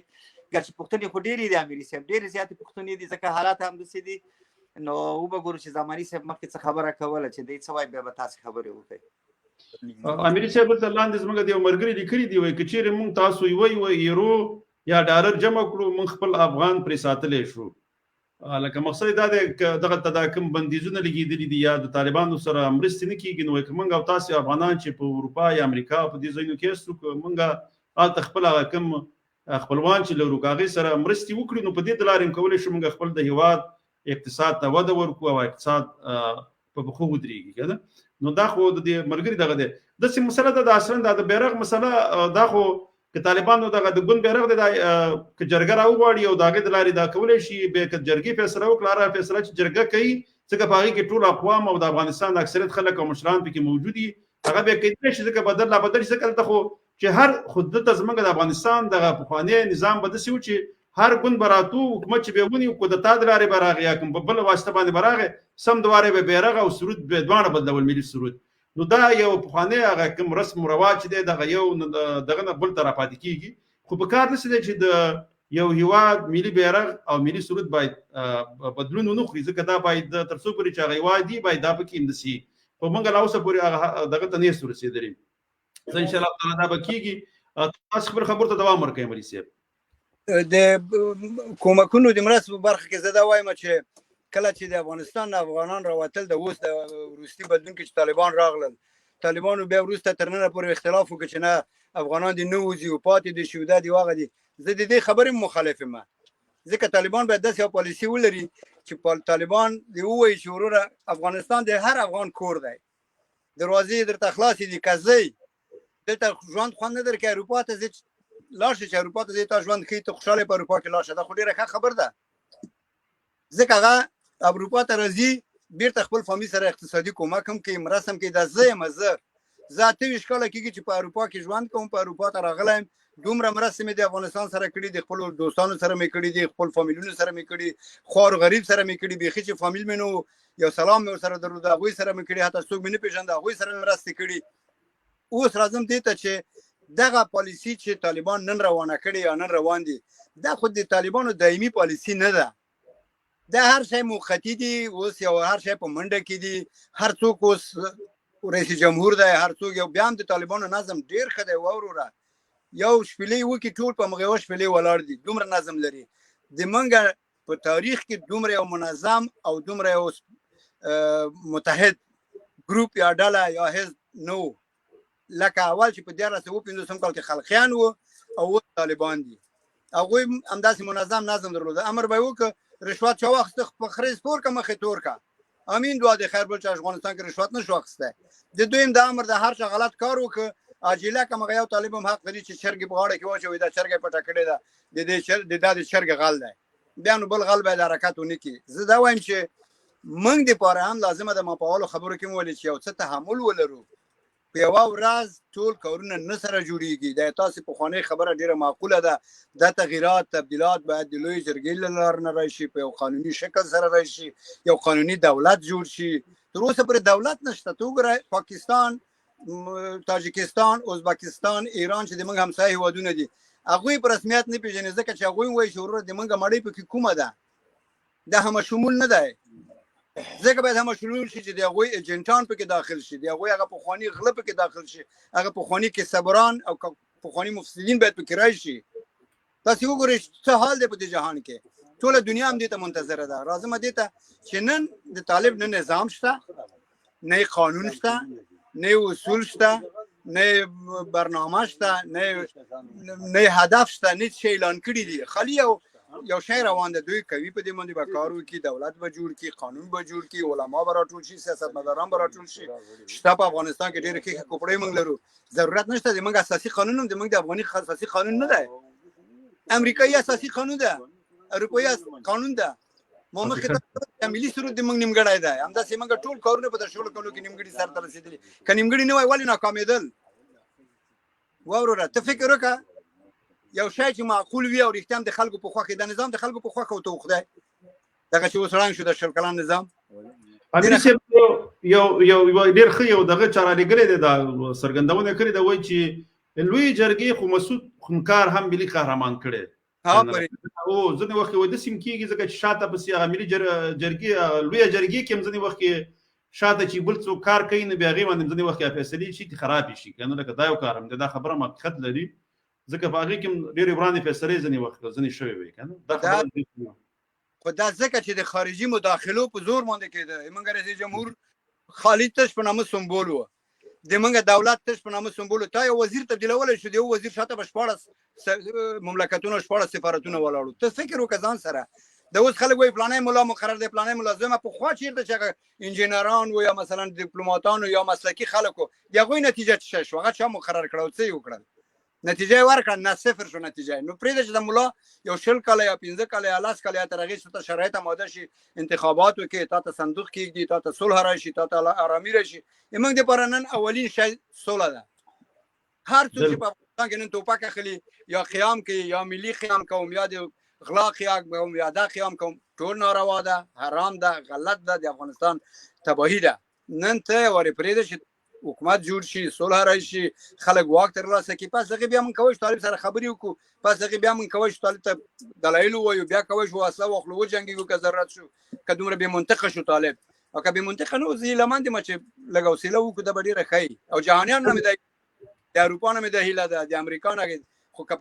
C: ګرچې پوښتنې خو ډېرې دي امیر صاحب، ډېرې زیاتې پوښتنې دي ځکه حالات همداسې دي. نو وبه ګورو چې زماني صاحب مخکې څه خبره کوله چې دی څه وایي، بیا به تاسې خبرې وکړئ.
A: امیر صاحب دلته لاندې زموږ د یو ملګري لیکلي دي، وایي که چېرې موږ تاسو یوه یورو یا ډالر جمع کړو موږ خپل افغان پرې ساتلی شو. لکه مقصد دا دی که دغه ته دا کوم بندیزونه لګېدلي دي یا د طالبانو سره مرستې نه کېږي، نو وایي که موږ او تاسې افغانان چې په اروپا یا امریکا په دې ځایونو کې یاستو، که موږ هلته خپل هغه کوم خپلوان چې لرو که هغې سره مرستې وکړو، نو په دې د لارې هم کولی شو موږ خپل د هېواد اقتصاد ته وده ورکړو او اقتصاد په پښو ودرېږي که نه. نو دا خو د دې ملګري دغه دی. داسې مسله ده د اصلا د بیرغ مسله، دا خو که طالبانو دغه د ګوند بیرغ دی، دا که جرګه راوغواړي او د هغې د لارې دا کولی شي، بیا که جرګې فیصله وکړه، هره فیصله چې جرګه کوي، ځکه په هغې کې ټول اقوام او د افغانستان اکثریت خلک او مشران پکې موجود دي، هغه بیا کیدلی شي ځکه بدل لا بدل شي. ځکه دلته خو چې هر خو دلته زموږ د افغانستان دغه پخوانی نظام به داسې و چې هر ګوند به راتو، حکومت چې به یې ونیو، کودتا د لارې به راغی یا کوم په بله واسطه باندې به راغی، سم د وارې به بیرغ او سرود به دواړه بدلول، ملي سرود. نو دا یو پخوانی هغه کوم رسم و رواج چې دی دغه یو دغه نه بل ته راپاتې کېږي. خو په کار داسې دی چې د یو هېواد ملي بیرغ او ملي سرود باید بدلون ونه خوري، ځکه دا باید تر څو پورې چې هغه هېواد دي باید دا پکې همداسې خو موږ لا اوسه پورې هغه دغه ته نه یو رسېدلي. زه ان شاء الله تعالی دا به کیږي. تاسو خبر خبرو ته دوام ورکړئ مولوي صاحب.
B: د کومکونو د مرستې په برخه کې زه دا وایم چې کله چې د افغانستان افغانان راوتل د اوس د وروستي بدلون کې چې طالبان راغلل، طالبانو بیا وروسته تر ننه پورې اختلاف وکړ چې نه افغانان دې نه وځي او پاتې دي شي دا دې واغه دي. زه د دې خبرې مخالف یم، ځکه طالبان باید داسې یو پالیسي ولري چې طالبان دې ووایي چې وروره افغانستان د هر افغان کور دی، دروازې درته خلاصې دي، که ځئ دلته ژوند خوند نه درکوي، اروپا ته ځې لاړ شي چې اروپا ته ځې تا ژوند ښیي، ته خوشحاله په اروپا کې لاړ شه، دا خو ډېره ښه خبر ده. ځکه هغه اروپا ته راځي بیرته خپل فامیل سره اقتصادي کومک هم کوي، مرسته هم کوي. دا زه یم، زه 28 کاله کېږي چې په اروپا کې ژوند کوم، په اروپا ته راغلی یم. دومره مرستې مې د افغانستان سره کړي دي، خپلو دوستانو سره مې کړي دي، خپل فامیلونو سره مې کړي، خوار غریب سره مې کړي، بیخي چې فامیل مې نو یو سلام مې ورسره درلود هغوی سره مې کړي، حتی څوک مې نه پېژانده هغوی سره مې مرستې کړي. اوس راځم دې ته چې دغه پالیسي چې طالبان نن روانه کړي یا نن روان دي، دا خو د طالبانو دایمي پالیسي نه ده، دا هر شی موقتي دي. اوس یو هر شی په منډه کې دي، هر څوک اوس رئیس جمهور دی، هر څوک یو بیا هم د طالبانو نظم ډېر ښه دی. وروره یو شپېلې وکړي ټول په مغه یوه شپېلې ولاړ دي، دومره نظم لري. د منګه په تاریخ کې دومره یو منظم او دومره یو متحد ګروپ یا ډله یا حزب نه و، لکه اول چې په 1450 کال کې خلقیان وو او اوس طالبان دي. هغوی همداسې منظم نظم درلوده، امر به یې وکړه رشوت چا واخیسته په خرې سپور که مخې تور که، امین دعا د خیر بل چې افغانستان کې رشوت نه شو اخیستی. د دویم د امر د هر چا غلط کار وکړه، عاجله که مغه یو طالب هم حق لري چې چرګې په غاړه کې واچوي، دا چرګه پټه کړې ده، دا د چرګې غل دی، بیا نو بل غل باید حرکت ونه کړي. زه دا وایم چې موږ دپاره هم لازمه ده ما په اولو خبرو کې مو ویلې چې یو څه تحمل ولرو. په یوه ورځ ټول کارونه نه سره جوړېږي. دا تاسې پخوانۍ خبره ډېره معقوله ده، دا تغییرات تبدیلات باید د لویې جرګې له لارې نه راشي، په یو قانوني شکل سره راشي، یو قانوني دولت جوړ شي. تر اوسه پورې دولت نشته. ته وګوره پاکستان، تاجکستان، ازبکستان، ایران چې د موږ همسایه هېوادونه دي، هغوی په رسمیت نه پېژني، ځکه چې هغوی وایي چې وروره د موږ مړۍ پکې کومه ده، دا همه شمول نه دی. ځکه باید همه شمول شي چې د هغوی ایجنټان پکې داخل شي، د هغوی هغه پخواني غله پکې داخل شي، هغه پخواني کسبران او پخواني مفسدین باید پکې راشي. تاسې وګورئ څه حال دی په دې جهان کې، ټوله دنیا هم دې ته منتظره ده. راځم دې ته چې نن د طالب نه نظام شته، نه قانون شته، نه اصول شته، نه برنامه شته، نه هدف شته، نه څه اعلان کړي دي. خالي یو شی روان ده، دوی کوي په دې باندې به کار وکړي، دولت به جوړ کړي، قانون به جوړ کړي، علما به راټول شي، سیاستمداران به راټول شي. شته په افغانستان کې ډېرې ښې کپړې موږ لرو، ضرورت نشته. د موږ اساسي قانون هم د موږ د افغاني اساسي قانون نه دی، امریکایي اساسي قانون ده، اروپایي قانون ده. ما مخکې ته ملي سرود د موږ نیمګړی دی، همداسې موږ ټول کارونه په تشکیل کولو کې نیمګړي سر ته رسېدلي. که نیمګړي نه وای ولې ناکامېدل؟ وروره ته فکر وکړه یو شی چې معقول وي او رښتیا هم د خلکو په خوښه، دا نظام د خلکو په خوښه وته خدای دغه چې اوس ړنګ شو د 20 کلن نظام.
A: امیر صاحب یو ډېر ښه یو دغه چارهلیږلی دی، دا څرګندونه کړې ده، وایي چې لویې جرګې خو مسعود خونکار هم ملي قهرمان کړی. او ځینې وخت کې وایي داسې هم کېږي ځکه چې شاته پسې هغه ملي جرګې لویه جرګې کې هم ځینې وخت کې شاته چې بل څوک کار کوي نو بیا هغې باندې ځینې وخت کې فیصلې شي چې خرابې شي، که نه لکه دا یو کار هم دی، دا خبره هم حقیقت لري، ځکه په هغې کې هم ډېرې وړاندې فیصلې ځینې وخت ځینې شوې وي، که نه دا خبره
B: خو دا ځکه چې د خارجي مداخلو په زور باندې کېده. زموږ رئیس جمهور خالد تش په نامه سمبول و، زموږ دولت تش په نامه سمبول و. تا یو وزیر تبدیلولی شو، د یو وزیر شاته به 14 مملکتونه 14 سفارتونه ولاړو. ته فکر وکړه ځان سره. د اوس خلک وایي فلانی ملا مقرر دی، فلانی ملازمه. پخوا چېرته چې هغه انجینران و یا مثلا ډیپلوماتان و یا مسلکي خلک و، د هغوی نتیجه څه شوه؟ هغه چا مقرر کړه او څه یې وکړل؟ نتیجه یې ورکړه، نه صفر شو نتیجه. نو پرېږده چې د ملا یو 20 کاله یا 15 کاله یا 10 کاله یا تر هغې ته شرایط آماده شي، انتخابات وکړي، تا ته صندوق کېږدي، تا ته صلح راشي، تا ته ارامي راشي. زموږ دپاره نن اولین شی سوله ده. هر څوک چې په افغانستان کې نن توپک اخلي، یا قیام کوي، یا ملي قیام کوم، یا د غلا قیام کوم، یا دا قیام کوم، ټول ناروا ده، حرام ده، غلط ده، د افغانستان تباهي ده. نن ته ورې پرېږده چې حکومت جوړ شي، صلح راشي، خلک واک ترلاسه کړي، پس هغې بیا موږ کولی شو طالب سره خبرې وکړو، پس هغې بیا موږ کولی شو طالب ته دلایل ووایو، بیا کولی شو وسله واخلو، وجنګېږو که ضرورت شو، که دومره بې منطقه شو طالب. او که بې منطقه نه و، زه هیله مند یم چې لږ حوصله وکړو، دا به ډېره ښه وي. او جهانیان هم دا د اروپا نه مې د هیله ده د امریکا نه خو که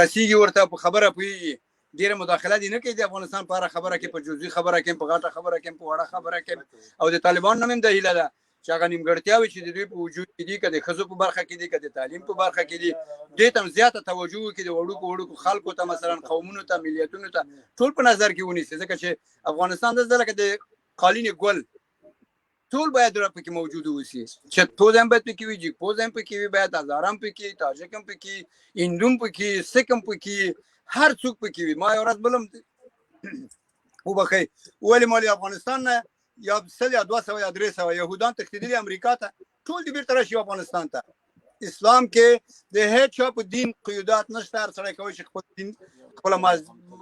B: رسیږي ورته په خبره پوهېږي ډېره مداخله دې نه کوي د افغانستان په هره خبره کې په جزئي خبره کې په غټه خبره کې په وړه خبره کې او د طالبان نه مې د هیله ده چې هغه نیمګړتیاوې چې د دوی په وجود کې دي که د ښځو په برخه کې دي که د تعلیم په برخه کې دي دې ته هم زیاته توجه وکړي د وړوکو خلکو ته مثلا قومونو ته ملیتونو ته ټول په نظر کې ونیسي ځکه چې افغانستان داسې ده لکه د قالین ګل ټول باید پکې موجود اوسي چې پوز هم باید پکې وي جګپوز هم پکې وي باید هزاره هم پکې تاجک هم پکې هندو هم پکې سیک هم پکې هر څوک پکې وي ما یو ورځ بل هم وبخښئ ولې مالي افغانستان نه یا 100 یا 200 یا 300 یهودان تښتېدلي امریکا ته ټول دې بیرته راشي افغانستان ته اسلام کې د هیڅ چا په دین قیودات نشته هر سړی کوي چې خپل دین خپله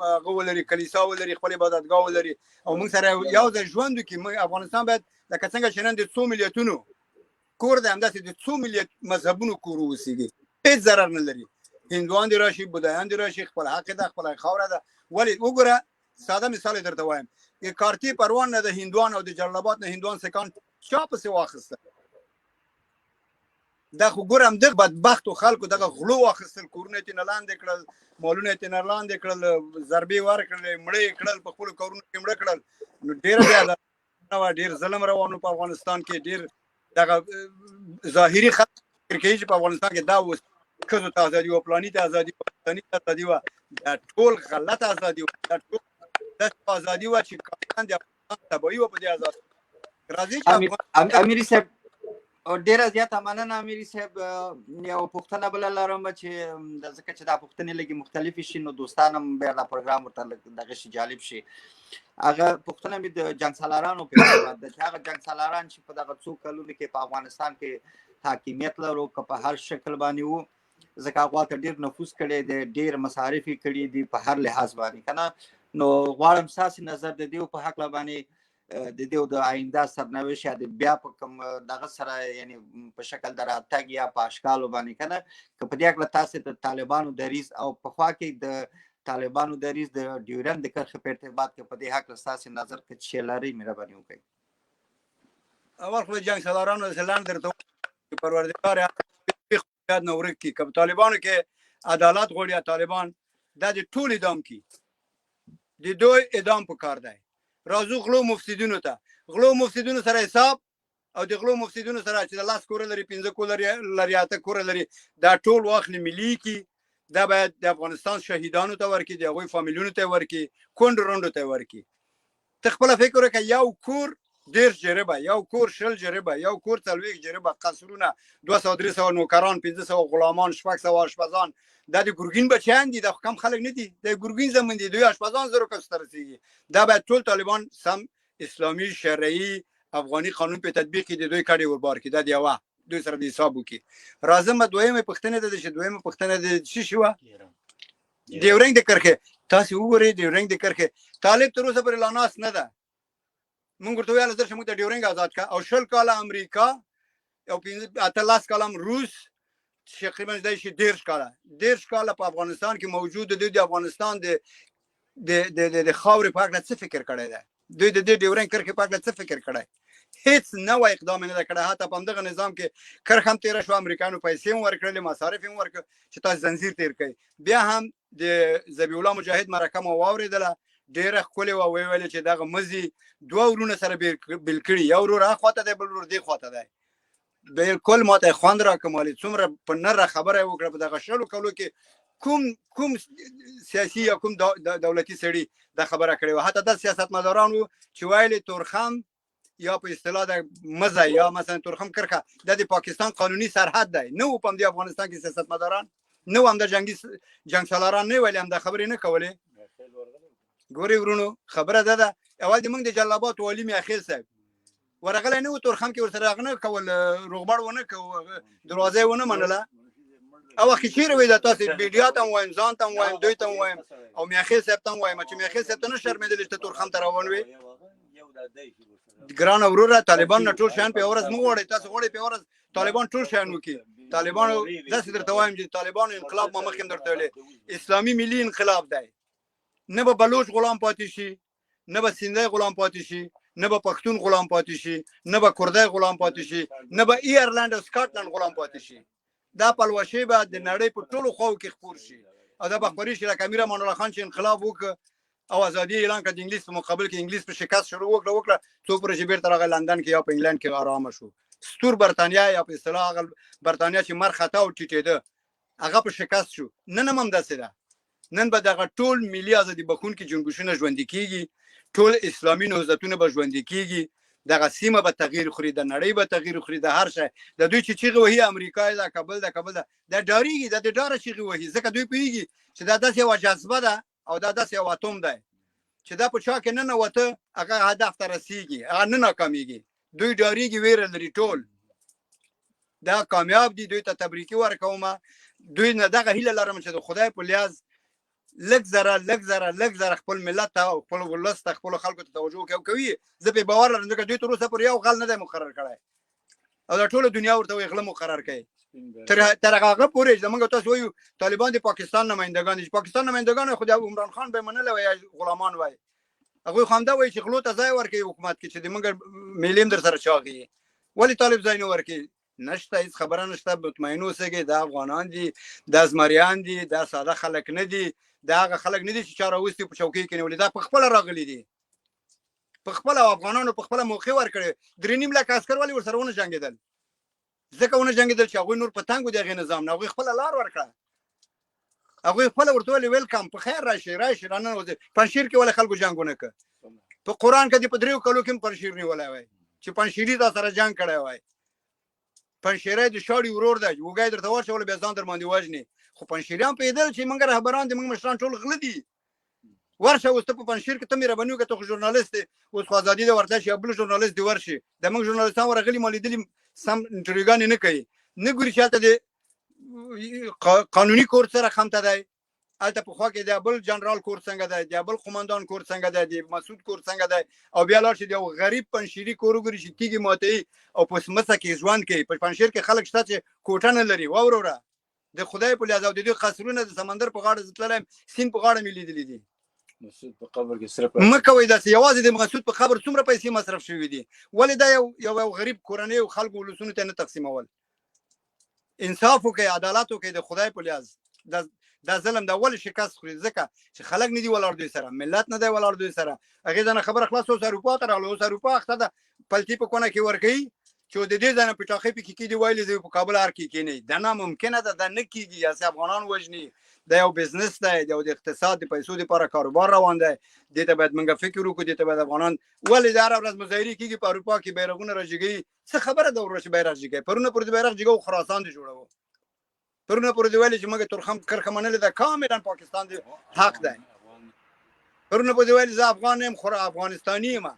B: هغه ولري کلیسا ولري خپل عبادتګاه ولري او موږ سره یو ځای ژوند وکړي افغانستان باید لکه څنګه چې نن د 2 ملیتونو کور دی همداسې د 2 ملیت مذهبونو کور اوسېږي هېڅ ضرر نه لري هندوان دې راشي بودایان دې راشي خپل حق ده خپله خاوره ده ولې وګوره ساده مثال یې درته وایم کارتي پروان نه د هندوان او د جلال آباد نه هندوان سکان چا پسې واخیسته دا خو ګورم دغه بدبختو خلکو دغه غلو واخیستل کورونه یې نه لاندې کړل مالونه یې نه لاندې کړل ضربې ورکړل مړه یې کړل په خپلو کورونو کې مړه کړل نو ډېره بیا ډېر ظلم روانو په افغانستان کې ډېر دغه ظاهري خلک فکر کوي چې په افغانستان کې دا اوس ښځو ته ازادي وه پلاني ته ازادي وه پلاني ته ازادي وه دا ټول غلطه ازادي وه دا ټول داسې ازادي وه چې کافران د افغانستان تباهي وه په دې ازادي راځي چې
C: امیري صاحب ډیره زیاته مننه امیري صاحب یو پوښتنه بله لرم چې ځکه چې دا پوښتنې لږې مختلفې شي نو دوستان هم بیا دا پروګرام ورته دغه شي جالب شي هغه پوښتنه مې د جنګ سالارانو په اړه ده چې هغه جنګ سالاران چې په دغه څو کلونو کې په افغانستان کې حاکمیت لرو که په هر شکل باندې وو ځکه هغه ته ډېر نفوذ کړی دی ډېر مصارف یې کړي دي په هر لحاظ باندې که نه نو غواړم ستاسې نظر د دې په هکله باندې د دې د آینده سرنوشت یا د بیا په کوم دغه سره یعنی په شکل د راتګ یا په اشکالو باندې که نه که په دې هکله تاسې د طالبانو دریځ او پخوا کې د طالبانو دریځ د ډیورند د کرښې په ارتباط کې په دې هکله ستاسې نظر که څه لرئ مهرباني وکړئ
B: اول خو د جنګ سالارانو داسې لاندې درته پروردګار یاد نه ورک کړي که په طالبانو کې عدالت غواړي طالبان دا د ټول اعدام کړي د دوی اعدام پکار دی راځو غلو مفسدینو ته غلو مفسدینو سره حساب او د غلو مفسدینو سره چې د لاس کوره لري 15 کوره لري اته کوره لري دا ټول واخلي ملي کی دا باید د افغانستان شهیدانو ته ورکړي د هغوی فامیلونو ته ورکړي کونډو رونډو ته ورکړي ته خپله فکر وکړه یو کور 10 جریبه یو کور 10 جریبه یو کور 40 جریبه قصرونه 200 300 نوکران 500 غلامان 600 آشپزان دا د ګورګین بچیان دي دا کم خلک نه دي د ګورګین زمون دي دوی آشپزان زرو کس تر رسیږي دا باید ټول طالبان سم اسلامي شرعي افغاني قانون په تطبیق کې د دوی کړي وربار کې دا دی وا دوی سره د حساب وکي راځم دویمه پښتنه د دویمه پښتنه د شي شو دی ورنګ د کرخه تاسو وګورئ دی ورنګ د کرخه طالب تر اوسه پر لاناس نه ده مونږ ورته ویل درشه موږ د ډیورنګ آزاد کا او شل کاله امریکا او 15 کاله روس تقریبا د شي 10 کاله په افغانستان کې موجود دي د افغانستان د خاورې په اړه څه فکر کړی دی دوی د ډیورنګ کرخه په اړه څه فکر کړی هیڅ نوې اقدام نه کړی حتی په دغه نظام کې کرخه هم تیر شو امریکانو پیسې هم ورکړل مصارف هم ورکړ چې تاسو زنجیر تیر کړئ بیا هم د ذبیح الله مجاهد مرکه مو واوریدله ډیره ښکلې وه ویل چې دغه مزي دوه ورونه سره بیل کړي یو ورور هخواته دی بل ورور دې خواته دی بالکل ماته خوند راکمالي څومره په نره خبره وکړه په دغه شلو کلو کې کوم سیاسي یا کوم دولتي سړي دا خبره کړې وه حتی د سیاستمدارانو چې ویلې تورخم یا په اصطلاح د مزه یا مثلا تورخم کرخه د پاکستان قانوني سرحد دی نو په دې افغانستان کې سیاستمداران نو هم د جنگ سالاران نه ویل هم د خبرې نه کولې ګوري ورونو خبره ده اول د موږ د جلال آباد والی میاخیل صاحب ورغله نه تورخم کې ورسره غنه کول روغبړ ونه کو دروازه ونه منله او خیر وې د تاسو ویډیو ته وایم ځان ته وایم دوی ته وایم او میاخیل صاحب ته وایم چې میاخیل صاحب ته نه شرمېدل چې تورخم ته روان وي ګران وروره طالبان نه ټول شان په اورز مو وړي تاسو وړي په اورز طالبان ټول شان وکي طالبانو داسې درته وایم چې طالبانو انقلاب ما مخکې درته ویل اسلامي ملي انقلاب دی نه به بلوچ غلام پاتې شي نه به سیندی غلام پاتې شي نه به پښتون غلام پاتې شي نه به کردی غلام پاتې شي نه به ایرلند او سکاټلند غلام پاتې شي دا پلوشي به د نړۍ په ټولو خواو کې خپور شي او دا به خپرې شي لکه امیر امان الله خان چې انقلاب وکړ او ازادي اعلان کړ د انګلیس په مقابل کې انګلیس په شکست شروع وکړه څو پورې چې بیرته راغی لندن کې یا په انګلند کې آرامه شو ستور برتانیا یا په اصطلاح هغه برتانیا چې مر خطا او ټیټېده هغه په شکست شو نن هم داسې ده نن به دغه ټول ملي ازادي بخونکي جنګشونه ژوندي کیږي ټول اسلامي نهضتونه به ژوندي کیږي دغه سیمه به تغییر خوري د نړۍ به تغییر خوري د هر شي د دوی چې چیغه وهي امریکا دا کابل دا ډاریږي د ډاره چیغه وهي ځکه دوی پیږي چې دا داسې یو جذبه ده او دا داسې یو اتوم ده چې دا په چا کې نه نوته هغه هدف ته رسیږي هغه نه ناکامیږي دوی ډاریږي ویره لري ټول دا کامیاب دي دوی ته تبریکي ورکوم دوی نه دغه هیله لرم چې د خدای په لیاز لږ زره خپل ملت او خپل ولس ته خپل خلکو ته توجه کوي زه په باور لرم چې دوی تر اوسه پورې یو غل نه دی مقرر کړی او دا ټول دنیا ورته یو غل مقرر کړي تر هغه پورې زمونږ تاسو وایو طالبان د پاکستان نمائندگان دي پاکستان نمائندگان خو د عمران خان به منل وای غلامان وای هغه خو هم دا وای چې غلو ته ځای ورکړي حکومت کې چې د موږ میلیم در سره چاغي ولی طالب ځای نه ورکړي نشته هیڅ خبره نشته مطمئن اوسئ دا افغانان دي دا زمریان دي دا ساده خلک نه دي دا هغه خلک نه دي چې چاره وستي په چوکۍ کې نیولې دا په خپل راغلي دي په خپل افغانانو په خپل موقع ورکړي 3.5 لک عسكر والی ورسره ونه جنگیدل ځکه ونه جنگیدل چې هغه نور پتنګ دی نظام نه هغه خپل لار ورکړه هغه خپل ورته ویلکم په خیر راشي رانه وځي پنځیر کې ول خلکو جنگونه ک په قران کې په دریو کلو کې پنځیر نه ولای وای چې پنځیری دا سره جنگ کړی وای پنځیری د شاړي ورور دی وګای درته ورشول به ځان در باندې وژني خو پنځیریان پیدل چې موږ رهبران دي موږ مشران ټول غل دي ورشه اوس ته په پنځیر کې ته مې ربنیو کې ته ژورنالیست اوس خو ازادي د ورته شي بل ژورنالیست دی ورشي د موږ ژورنالیستان ورغلي مالیدلی سم انټریګان نه کوي نه ګوري چې د قانوني کور سره خمته دی الته په خوا کې د بل جنرال کور څنګه دی د بل قومندان کور څنګه دی د مسعود کور څنګه دی او بیا لاړ شي د غریب پنځيري کور ګوري چې تیږي ماته او په سمڅه کې ژوند کوي په پنځیر کې خلک شته چې کوټه نه لري وروره د خدای په لیاز او د دې قصرونه د سمندر په غاړه ځتلم سین په غاړه ملي دي
D: مسعود په قبر کې صرف
B: مکوې دا یوازې د مسعود په قبر څومره پیسې مصرف شوې دي ولې دا یو غریب کورنۍ او خلکو ولسونه ته نه تقسیمول انصاف وکي عدالت وکي د خدای په لیاز دا ظلم دا ول شکست خوري ځکه چې خلک نه دی ولر دوی سره ملت نه دی ولر دوی سره هغه ځنه خبر خلاص اوس اروپا ته راغلو اوس اروپا اخته ده پلتی په کونه کې ورګي چې د دې ځنه په ټاخې په کې دی وایي چې په کابل ار کې نه دا ناممکنه ده د نه کیږي یا افغانان وژني دا یو بزنس دی د اقتصاد د پیسو لپاره کاروبار روان دی د ته باید موږ فکر وکړو د ته باید افغانان ولې دا ورځ مظاهره کیږي په اروپا کې بیرغونه راځي څه خبره ده ورشه بیرغ جګي پرونه پر د بیرغ جګو خراسان دی جوړو پرونه پر دی ویل چې موږ ترخم کرخمنل ده کاملا پاکستان دی حق ده پرونه پر دی ویل زه افغان یم خو افغانستاني یم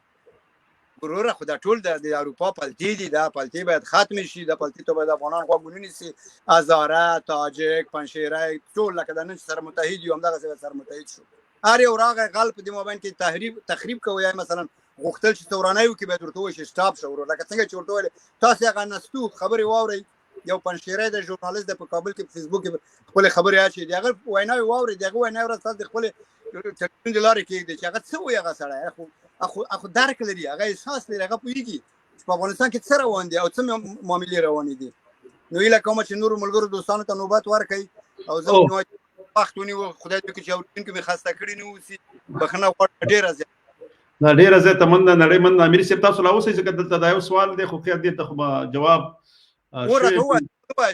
B: ګوره خدا ټول د اروپا پلتی دي دا پلتی باید ختم شي د پلتی ته باید افغانان خو ګونی سي هزاره تاجک پنځیرای ټول لکه د نن سره متحد یو همدغه سره متحد شو هر یو راغی غلط دی مابین کې تخریب کوي مثلا غوښتل چې تورانایو کې به ورته وشي سټاپ شو لکه څنګه چې ورته تاسو هغه نستو خبري واوري یو پنځیرای د ژورنالیست په کابل کې فیسبوک خپل خبري اچي دغه ویناوي واوري دغه ویناوي راځي خپل تلویزیون لاري کې چې هغه څه وي هغه سره اخو درک لري هغه احساس لري هغه پوهیږي په افغانستان کې څه روان دي او څه معاملې روانې دي نو یله کوم چې نور ملګرو دوستانو ته نوبت ورکړي او زه نو وختونی خدای دې کې چې اورین کې خسته کړی نو سي بخنه وړ ډیر ازه
A: دا ډیر ازه تمنا نړۍ من امیر سیب تاسو لا اوسې چې دلته دا یو سوال دی خو خیر دې ته جواب
B: ورته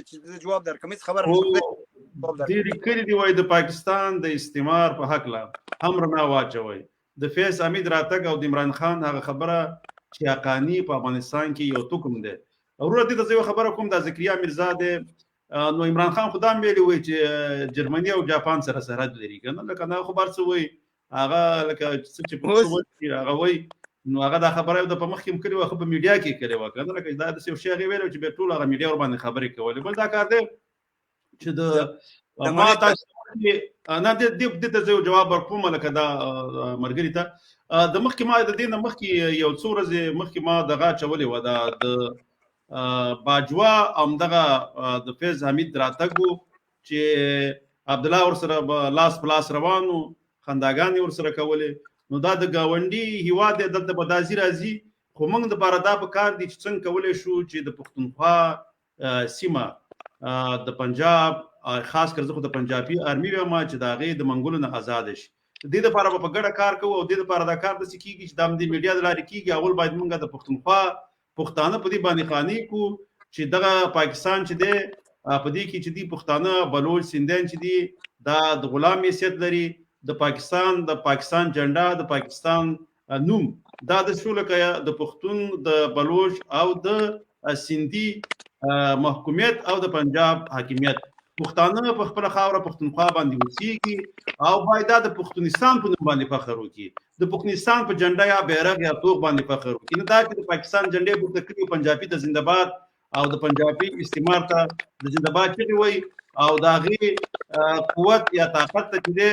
B: چې جواب درکم هیڅ خبر
A: نشته ډیر کړي دی وای د پاکستان د استعمار په حق لا امر نه واچوي د فیض حمید راتګ او د عمران خان هغه خبره چې حقانی په افغانستان کې یو توکم دی ورور دې ته یو خبره کوم د ذکریا میرزا ده نو عمران خان خدام ویلی وای چې جرمني او جاپان سره سرحد لري کنه لکه نه خبر څه وای هغه لکه څه چې هغه وای نو هغه دا خبره د په مخ کې کړي و خو په میډیا کې کړي و کنه لکه دا د څه شی ویلو چې به ټول هغه میډیا ور باندې خبرې کولې بل دا کار دی چې د ما تاسو نه دې ته جواب ورکوم لکه دا مرګری ته د مخکې ما د دینه مخکې یو څو ورځې مخکې ما دغه چولې و دا د باجوا امدغه د فیض حمید راتګو چې عبد الله ور سره لاس پلاس روانو خنداګانی ور سره کولې نو دا د گاونډي هیواد دلته بدازي راځي خو موږ د باردا په کار دي چې څنګه کولې شو چې د پښتونخوا سیمه د پنجاب خاص کر زه خو د پنجابي آرمي وایم چې د هغې د منګولو نه آزاد شي. د دې لپاره به په ګډه کار کوو او د دې لپاره دا کار داسې کېږي چې دا د میډیا د لارې کېږي. اول باید موږ د پښتونخوا پښتانه په دې باندې قانع کړو چې دغه پاکستان چې دی په دې کې چې دي پښتانه بلوچ سندیان چې دي دا د غلام حیثیت لري. د پاکستان جنډا د پاکستان نوم دا د شو لکه د پښتون د بلوچ او د سندي محکومیت او د پنجاب حاکمیت. پښتانه په خپل خاوره پښتونخوا باندې اوسېږي او باید دا د پښتونستان په نوم باندې فخر وکړي، د پښتونستان په جنډا یا بیرغ یا توغ باندې فخر وکړي. نه دا چې د پاکستان جنډې پورته کړي پنجابي ته زنده‌باد او د پنجابي استعمار ته د زنده‌باد چغې وایي او د هغې قوت یا طاقت ته چې دی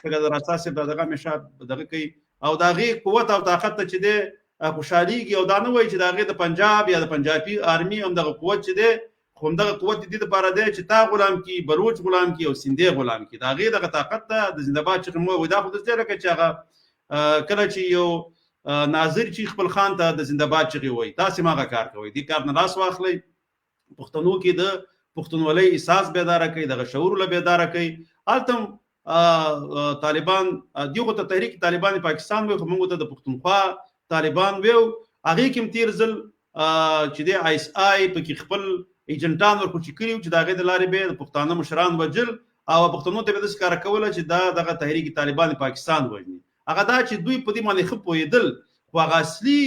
A: څنګه د رسا صاحب دغه همیشه دغه کوي او د هغې قوت او طاقت ته چې دی خوشحالېږي او دا نه وایي چې د هغې د پنجاب یا د پنجابي آرمي همدغه قوت چې دی خو همدغه قوت د دې لپاره دی چې تا غلام کړي، بلوچ غلام کړي او سندي غلام کړي. د هغې دغه طاقت ته د زنده‌باد چغې مو وایي. دا خو داسې دی لکه چې هغه کله چې یو ناظر چې خپل خان ته د زنده‌باد چغې وایي تاسې هم هغه کار کوئ. دې کار نه لاس واخلئ. پښتنو کې د پښتونولۍ احساس بیداره کوي، دغه شعور له بیداره کوي. هلته طالبان دغه ته تحریک طالبان پاکستان وي خو موږ ته د پښتونخوا طالبان ویو. هغې کې هم تیر ځل چې د آیس آی پکې خپل ایجنټان ورکوچې کړي چې د هغې د لارې به د پښتانه مشران وژل او پښتنو ته به داسې کار کوله چې دا دغه تحریک طالبان پاکستان وژني. هغه دا چې دوی په دې باندې ښه پوهېدل خو هغه اصلي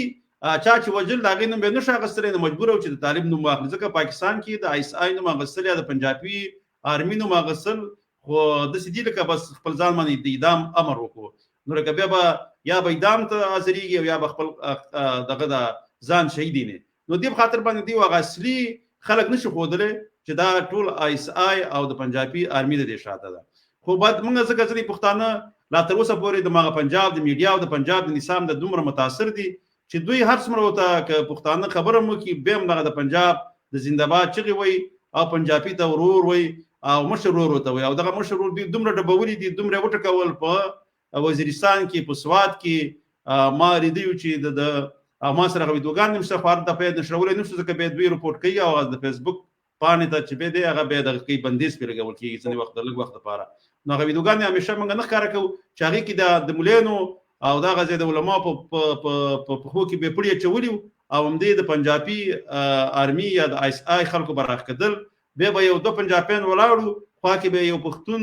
A: چا چې وژل د هغې نوم به یې نشو اخیستلی نو مجبور و چې د طالب نوم واخلي. ځکه پاکستان کې د آیس آی نوم اخیستل یا د پنجابي آرمي نوم اخیستل خو داسې دي لکه بس خپل ځان باندې د اعدام امر وکړو نو لکه بیا به یا به اعدام ته حاضرېږي او یا به خپل دغه د ځان شهیدینې. نو دې په خاطر باندې دوی هغه اصلي خلک نشي ښودلی چې دا ټول آیس آی او د پنجابي آرمي د دې شاته ده. خو باید موږ ځکه ځینې پښتانه لا تر اوسه پورې د مغه پنجاب د میډیا او د پنجاب د نظام د دومره متاثر دي چې دوی هر څومره ورته که پښتانه خبره هم وکړي بیا هم دغه د پنجاب د زنده‌باد چغې وایي او پنجابي ته ورور وایي او مشر ورور ورته وایي او دغه مشر ورور دوی دومره ډبولي دي دومره وټکول په وزیرستان کې په سوات کې ما لیدلي چې د ما سره هغه ویډیوګان هم شته خو هلته باید نشرولی نه شو ځکه بیا دوی رپورټ کوي او د فیسبوک پاڼې ته چې بیا دی هغه بیا دغه کوي بندیز پرې لګول کېږي ځینې وخت د لږ وخت لپاره. نو هغه ویډیوګان یې همیشه موږ نه ښکاره کوو چې هغې کې د مولانو او دغه ځای د علماو په پښو کې به پړي اچولي او همدې د پنجابي آرمي یا د آیس آی خلکو به راښکېدل. بیا به یو دوه پنجابیان ولاړو خوا کې به یو پښتون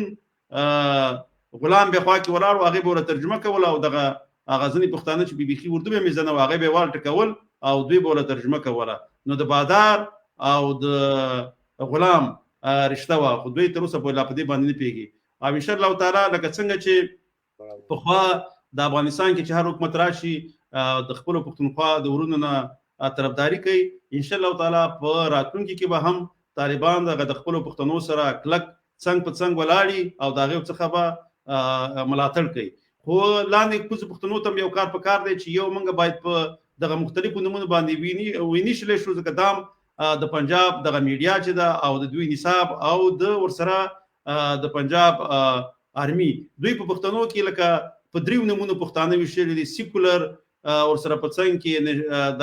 A: غلام به خوا کې ولاړ و هغې به ورته ترجمه کوله او دغه هغه ځینې پښتانه چې بیخي اردو به یې زده نه و هغې به یې والټکول او دوی به ورته ترجمه کوله. نو د بادار او د غلام رشته وه خو دوی تر اوسه پورې لا په دې باندې نه پوهېږي. او انشاءالله تعالی لکه څنګه چې پخوا د افغانستان کې چې هر حکومت راشي د خپلو پښتونخوا د ورونو نه طرفداري کوي انشاءالله تعالی په راتلونکي کې به هم طالبان د خپلو پښتنو سره کلک څنګ په څنګ ولاړي او د هغې څخه به ملاتړ کوي. خو لاندې کوزو پښتنو ته یو کار په کار دی چې یو موږ باید په دغه مختلفو نومونو باندې وینیشلی شو ځکه دا د پنجاب دغه میډیا چې ده او د دوی نصاب او د ورسره د پنجاب آرمي دوی په پښتنو کې لکه په دریو نومونو پښتانه ویشلي دي سیکولر ورسره په څنګ کې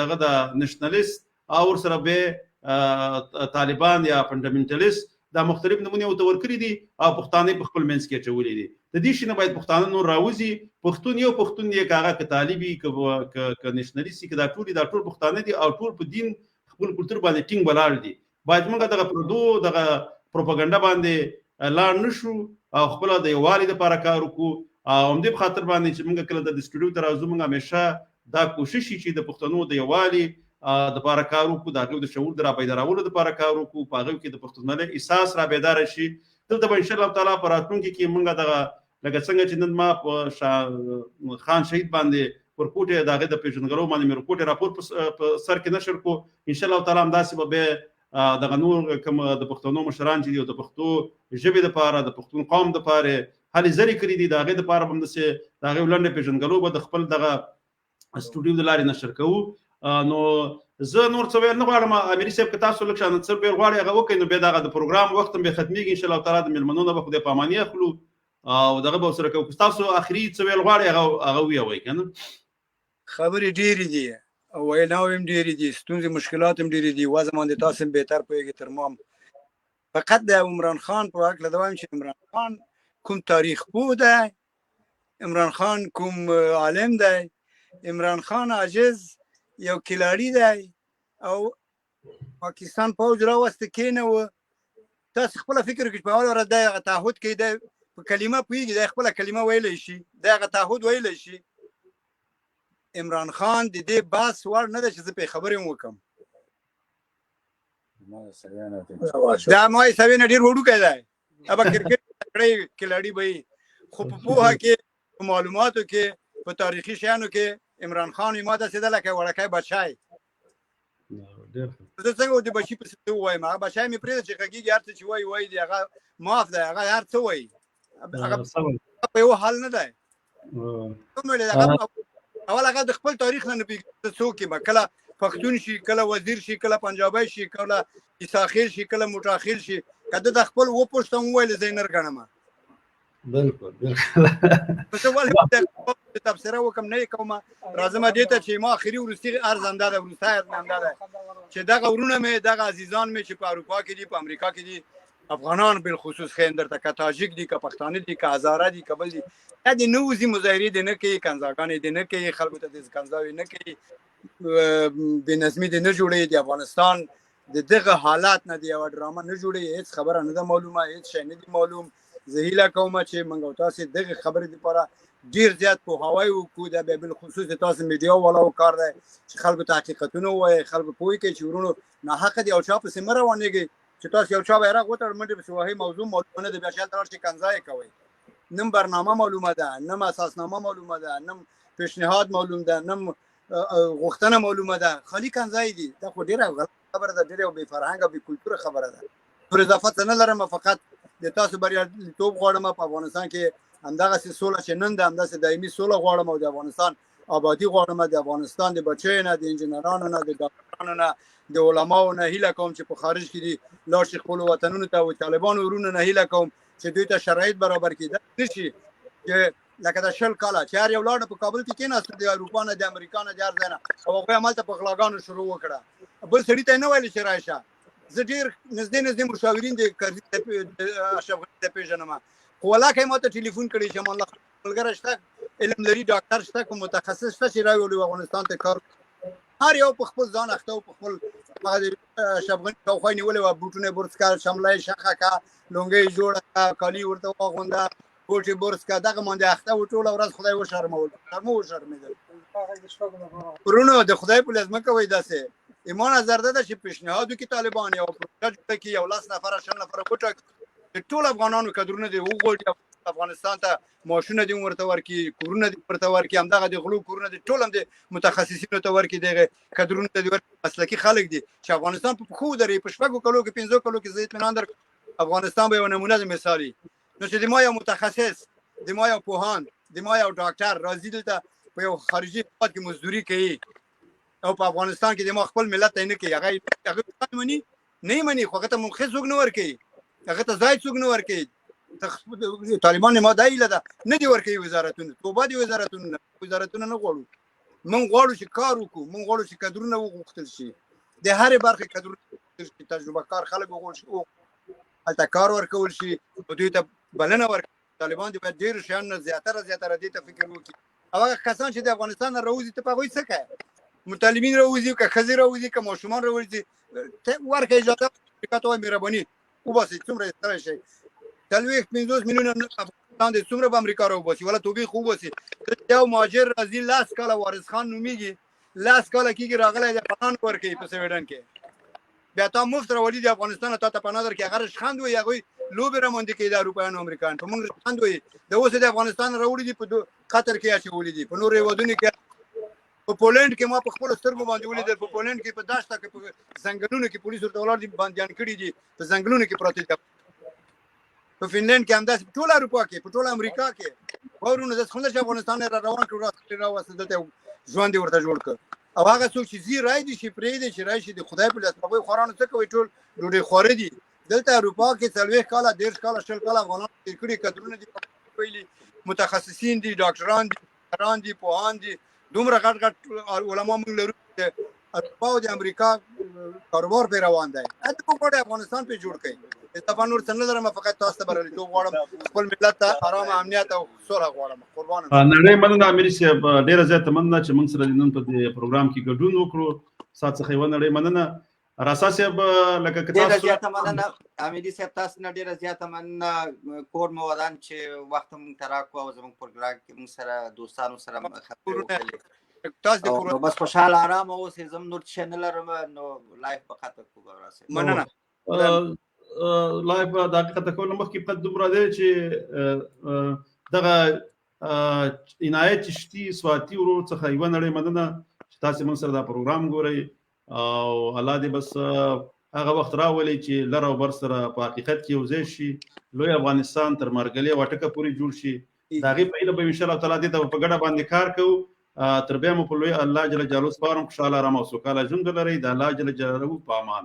A: دغه د نشنلیست او ورسره به طالبان یا فنډامنټلیست دا مختلف نمونه ورته ورکړي دي او پښتانه په خپل منځ کې اچولي دي. د دې شي نه باید پښتانه نور راوځي پښتون یو پښتون دی که هغه که طالبي که نشنلیستي که دا ټول پښتانه دي او ټول په دین خپل کلتور باندې ټینګ ولاړ دي. باید موږ دغه پردو دغه پروپاګاندا باندې لاړ نشو او خپل د یووالي لپاره کار وکړو او همدې په خاطر باندې چې موږ کله د سټوډیو ته راځو موږ همیشه دا کوشش چې د پښتنو د یووالي د لپاره کار وکړو د هغوی د شعور د رابیدارولو لپاره کار وکړو په هغوی کې د پښتونولۍ احساس رابیداره شي. دلته به انشاءالله تعالی په راتلونکي کې موږ دغه لکه څنګه چې نن ما په خان شهید باندې ورکوټې د هغې د پېژندګلو باندې مې رپورټ راپور په سر کې نشر کړو انشاءالله تعالی همداسې به بیا دغه نور کوم د پښتنو مشران چې دي او د پښتو ژبې دپاره د پښتون قوم دپاره هلې ځلې کړي دي د هغې دپاره به همداسې د هغې لنډې پېژندګلو به د خپل دغه سټوډیو د لارې نشر کوو. نو زه نور څه ویل نه غواړم امیري صاحب که تاسو لږ شان څه ویل غواړئ هغه وکړئ نو بیا دغه د پروګرام وخت هم بیا ختمېږي انشاءالله تعالی د مېلمنو نه به خدای په اماني اخلو او دغه به ورسره کوو. که تاسو اخري څه ویل غواړئ هغه ووایئ که نه.
B: خبرې ډېرې دي او ویناوې هم ډېرې دي ستونزې مشکلات هم ډېرې دي وضع باندې تاسو هم بهتر پوهېږئ تر ما هم فقط د عمران خان په هکله دا وایم چې عمران خان کوم تاریخ پوه دی، عمران خان کوم عالم دی، عمران خان عاجز یو کلاړي دی او پاکستان پوځ راوسته کېنه. تاسو خپل فکر کې په اول ورځ د تعهد کې د په کلمه پوهیږي، د خپل کلمه ویلی شي، د تعهد ویلی شي. عمران خان د دې باس وړ نه ده چې زه په خبرې وکم. دا ما سوینه ډیر وړوکی دی، ابا کرکټ کړی کلاړي به خو په پوهه کې، په معلوماتو کې، په تاریخي شیانو کې عمران خان ما داسې ده لکه وړکی بچی. زه څنګه د بچي پسې ووایم؟ هغه بچی مې پرېږده چې غږېږي، هر څه چې وایي وایي دی، هغه معاف دی، هغه هر څه وایي، هغه په یو حال نه دی. اول هغه د خپل تاریخ نه پوهېږي څوک یم، کله پښتون شي، کله وزیر شي، کله پنجابی شي، کله عیساخیل شي، کله موټاخیل شي. که ده د خپل وپوښتم وویل زه یې نه ګڼم.
A: بالکل
B: زه ولې تبصره وکړم نه یې کومه. راځم دې ته چې ما اخري وروستي عرض همدا ده، وروستی عرض مې همدا ده چې دغه ورونه مې، دغه عزیزان مې چې په اروپا کې دي، په امریکا کې دي، افغانان بالخصوص ښیم درته، که تاجک دي، که پښتانه دي، که هزاره دي، که بل دي، دا دې نه وځي، مظاهرې دې نه کوي، کنځاګانې دې نه کوي، خلکو ته دې کنځاوې نه کوي، بېنظمي دې نه جوړوي. د افغانستان د دغه حالات نه د یوه ډرامه نه جوړوي. هېڅ خبره نه ده معلومه، هېڅ شی نه دي معلوم. زه هیله کوم چې موږ او تاسې دغه خبرې دپاره ډېر زیات پوهاوی وکړو. دا بیا بالخصوص د تاسو میډیا والاو کار دی چې خلکو ته حقیقتونه ووایي، خلکو پوه کړئ چې ورونو ناحقه دي او چا پسې مه روانېږئ چې تاسو یو چا بیرغ وتړ منډې پسې وهئ، موضوع معلومه نه ده، بیا شلته لاړ شئ کنځا یې کوئ. نه برنامه معلومه ده، نه اساسنامه معلومه ده، نه پیشنهاد معلوم ده، نه غوښتنه معلومه ده، خالي کنځای دي. دا خو ډېره غلط خبره ده، ډېره یو بې فرهنګه بې کلتوره خبره ده. نور اضافه څه نه لرم، فقط د تاسو بریالیتوب غواړم په افغانستان کې. همدغسې سوله چې نن ده، همداسې دایمي سوله غواړم او د افغانستان آبادي غواړم. د افغانستان د بچیو نه، د انجینرانو نه، د ډاکټرانو نه، د علماو نه هیله کوم چې په خارج کې دي لاړ شي خپلو وطنونو ته. او طالبانو ورونو نه هیله کوم چې دوی ته شرایط برابر کړي. داسې نه شي چې لکه د 20 کاله چې هر یو لاړ په کابل کې کېناست، د اروپا نه، د امریکا نه، د هر ځای نه، او هغوی همالته په غلاګانو شروع وکړه. بل سړي ته یې نه ویلې چې راشه. زه ډېر نږدې مشاورین د کرزي اشرف غني ته پېژنم، خو ولاکه یې ما ته ټلیفون کړی چې امان الله ملګری شته، علم لري، ډاکټر شته، کوم متخصص شته چې راولو افغانستان ته کار. هر یو په خپل ځان اخته او په خپل اشرف غني شاوخوا یې نیولې وه، بوټونه یې برس کړه، شمله یې شخه کړه، لونګۍ یې جوړه کړه، کالي ورته واغونده، بوټ یې برس کړه، دغه باندې اخته و. ټوله ورځ خدای وشرمول، وشرمېدل. ورونو د خدای په لازمه کوئ داسې. ایمان نظر ده چې پیشنهاد وکړي طالبان، یو پروژه جوړه کړي، یو 10 نفره 20 نفره وټاکي، د ټول افغانانو کدرونه دې وغواړي، افغانستان ته معاشونه دې ورته ورکړي، کورونه دې ورته ورکړي، همدغه د غلو کورونه دې ټول هم د متخصصینو ته ورکړي، دغه کدرونه دې ورکړي، مسلکي خلک دي چې افغانستان په پښو ودرېږي. په 6 کلو کې 5 کلو کې زه اطمینان درکړم افغانستان به یو نمونه مثال وي. نو چې د ما یو متخصص، د ما یو پوهاند، د ما یو ډاکټر راځي دلته په یو خارجي هېواد کې مزدوري کوي او په افغانستان کې د ما خپل ملت ته نه کوي، هغه مني نه یې مني، خو هغه ته مونږ څوک نه ورکوي، هغه ته ځای څوک نه ورکوي. طالبان ما دا هیله ده نه دي ورکوي وزارتونه، توبه دي وزارتونه نه غواړو. مونږ غواړو چې کار وکړو، مونږ غواړو چې کدرونه وغوښتل شي، د هرې برخې کدرونه وغوښتل شي، تجربه کار خلک وغوښتل شي، هلته کار ورکول شي، دوی ته بلنه ورکړي. طالبان دې باید ډېرو شیانو نه زیاتره دې ته فکر وکړي. او هغه کسان چې د افغانستان نه راوځي ته په هغوی څه کوې؟ مطالبین راوځي، که ښځې راوځي، که ماشومان راوځي، ورکړه اجازه، امریکا ته وایي مهرباني وباسئ، څومره یې ستړی شئ. 40-50 میلیونه افغانستان دی، څومره به امریکا راوباسي؟ ولا توبې خو وباسي. یو مهاجر راځي 10 کاله، وارث خان نومیږي، 10 کاله کېږي راغلی دی، پناه نه ورکوي په سویډن کې. بیا تا مفت راولي د افغانستان تا ته پناه درکړي، هغه رشخند وایي، هغوی لوبې رامنځته کوي د اروپایانو امریکایانو، په موږ رشخند وایي. د اوس د افغانستان راوړي دي، په قطر کې اچولي دي، په نورو هېوادونو کې، په پولنډ کې ما په خپلو سترګو باندې ولیدل، په پولنډ کې په داشته کې، په ځنګلونو کې پولیس ورته ولاړ دي، بندیان کړي دي، په ځنګلونو کې پراته دي. په فنلنډ کې همداسې، په ټوله اروپا کې، په ټوله امریکا کې. ورونه داسې خوند چې افغانستان را روان کړو، راوستل دلته ژوند یې ورته جوړ کړ. او هغه څوک چې ځي رایدي شي، پرېږدي چې راشي، د خدای په لاس. هغوی خوارانو څه کوي؟ ټول ډوډۍ خواره دي. دلته اروپا کې 40 کاله 30 کاله 20 کاله افغانان تېر کړي، کدرونه دي ویلي، متخصصین دي، ډاکټران دي، ډاکټران دي، پوهان دي، دومره غټ غټ علما موږ لرو چې اروپا او د امریکا کاروبار پرې روان دی. ته وګورئ افغانستان پرې جوړ کړئ. اضافه نور څه نه لرم، فقط تاسو ته بریالیتوب غواړم، خپل ملت ته آرام امنیت او سوله غواړم. قربان
A: نړۍ مننه امیر صاحب، ډیره زیاته مننه چې موږ سره نن په دې پروګرام کې ګډون وکړو. سات څخه یو نړۍ مننه. راسا صاحب لکه که
C: ډیره
A: تاسو
C: زیاته مننه امیر صاحب، تاسو نه ډیره زیاته مننه. کور مو ودان چې وخت مونږ ته راکړو او زموږ پروګرام کې مونږ سره دوستانو سره خبرې وکړلې.
B: تاسو د
C: نو بس خوشحاله آرام اوسئ. زم نور څه نه لرم، نو لایف په خاطر کوو راسه.
B: مننه.
A: لایف د حقیقت کول مخکې په دومره دی چې دغه عنایت چشتي سواتی ورور څخه یو نړۍ مننه چې تاسو موږ سره دا پروګرام ګورئ، او الله دې بس هغه وخت راولي چې لر او بر سره په حقیقت کې یو ځای شي، لوی افغانستان تر مرګلې وټکه پورې جوړ شي. د هغې په هیله به ان شاء الله تعالی دې ته په ګډه باندې کار کوو. تر بیا مو په لوی الله جل جلاله سپارم. خوشحاله آرام او سوکاله ژوند ولرئ. د الله جل جلاله په امان.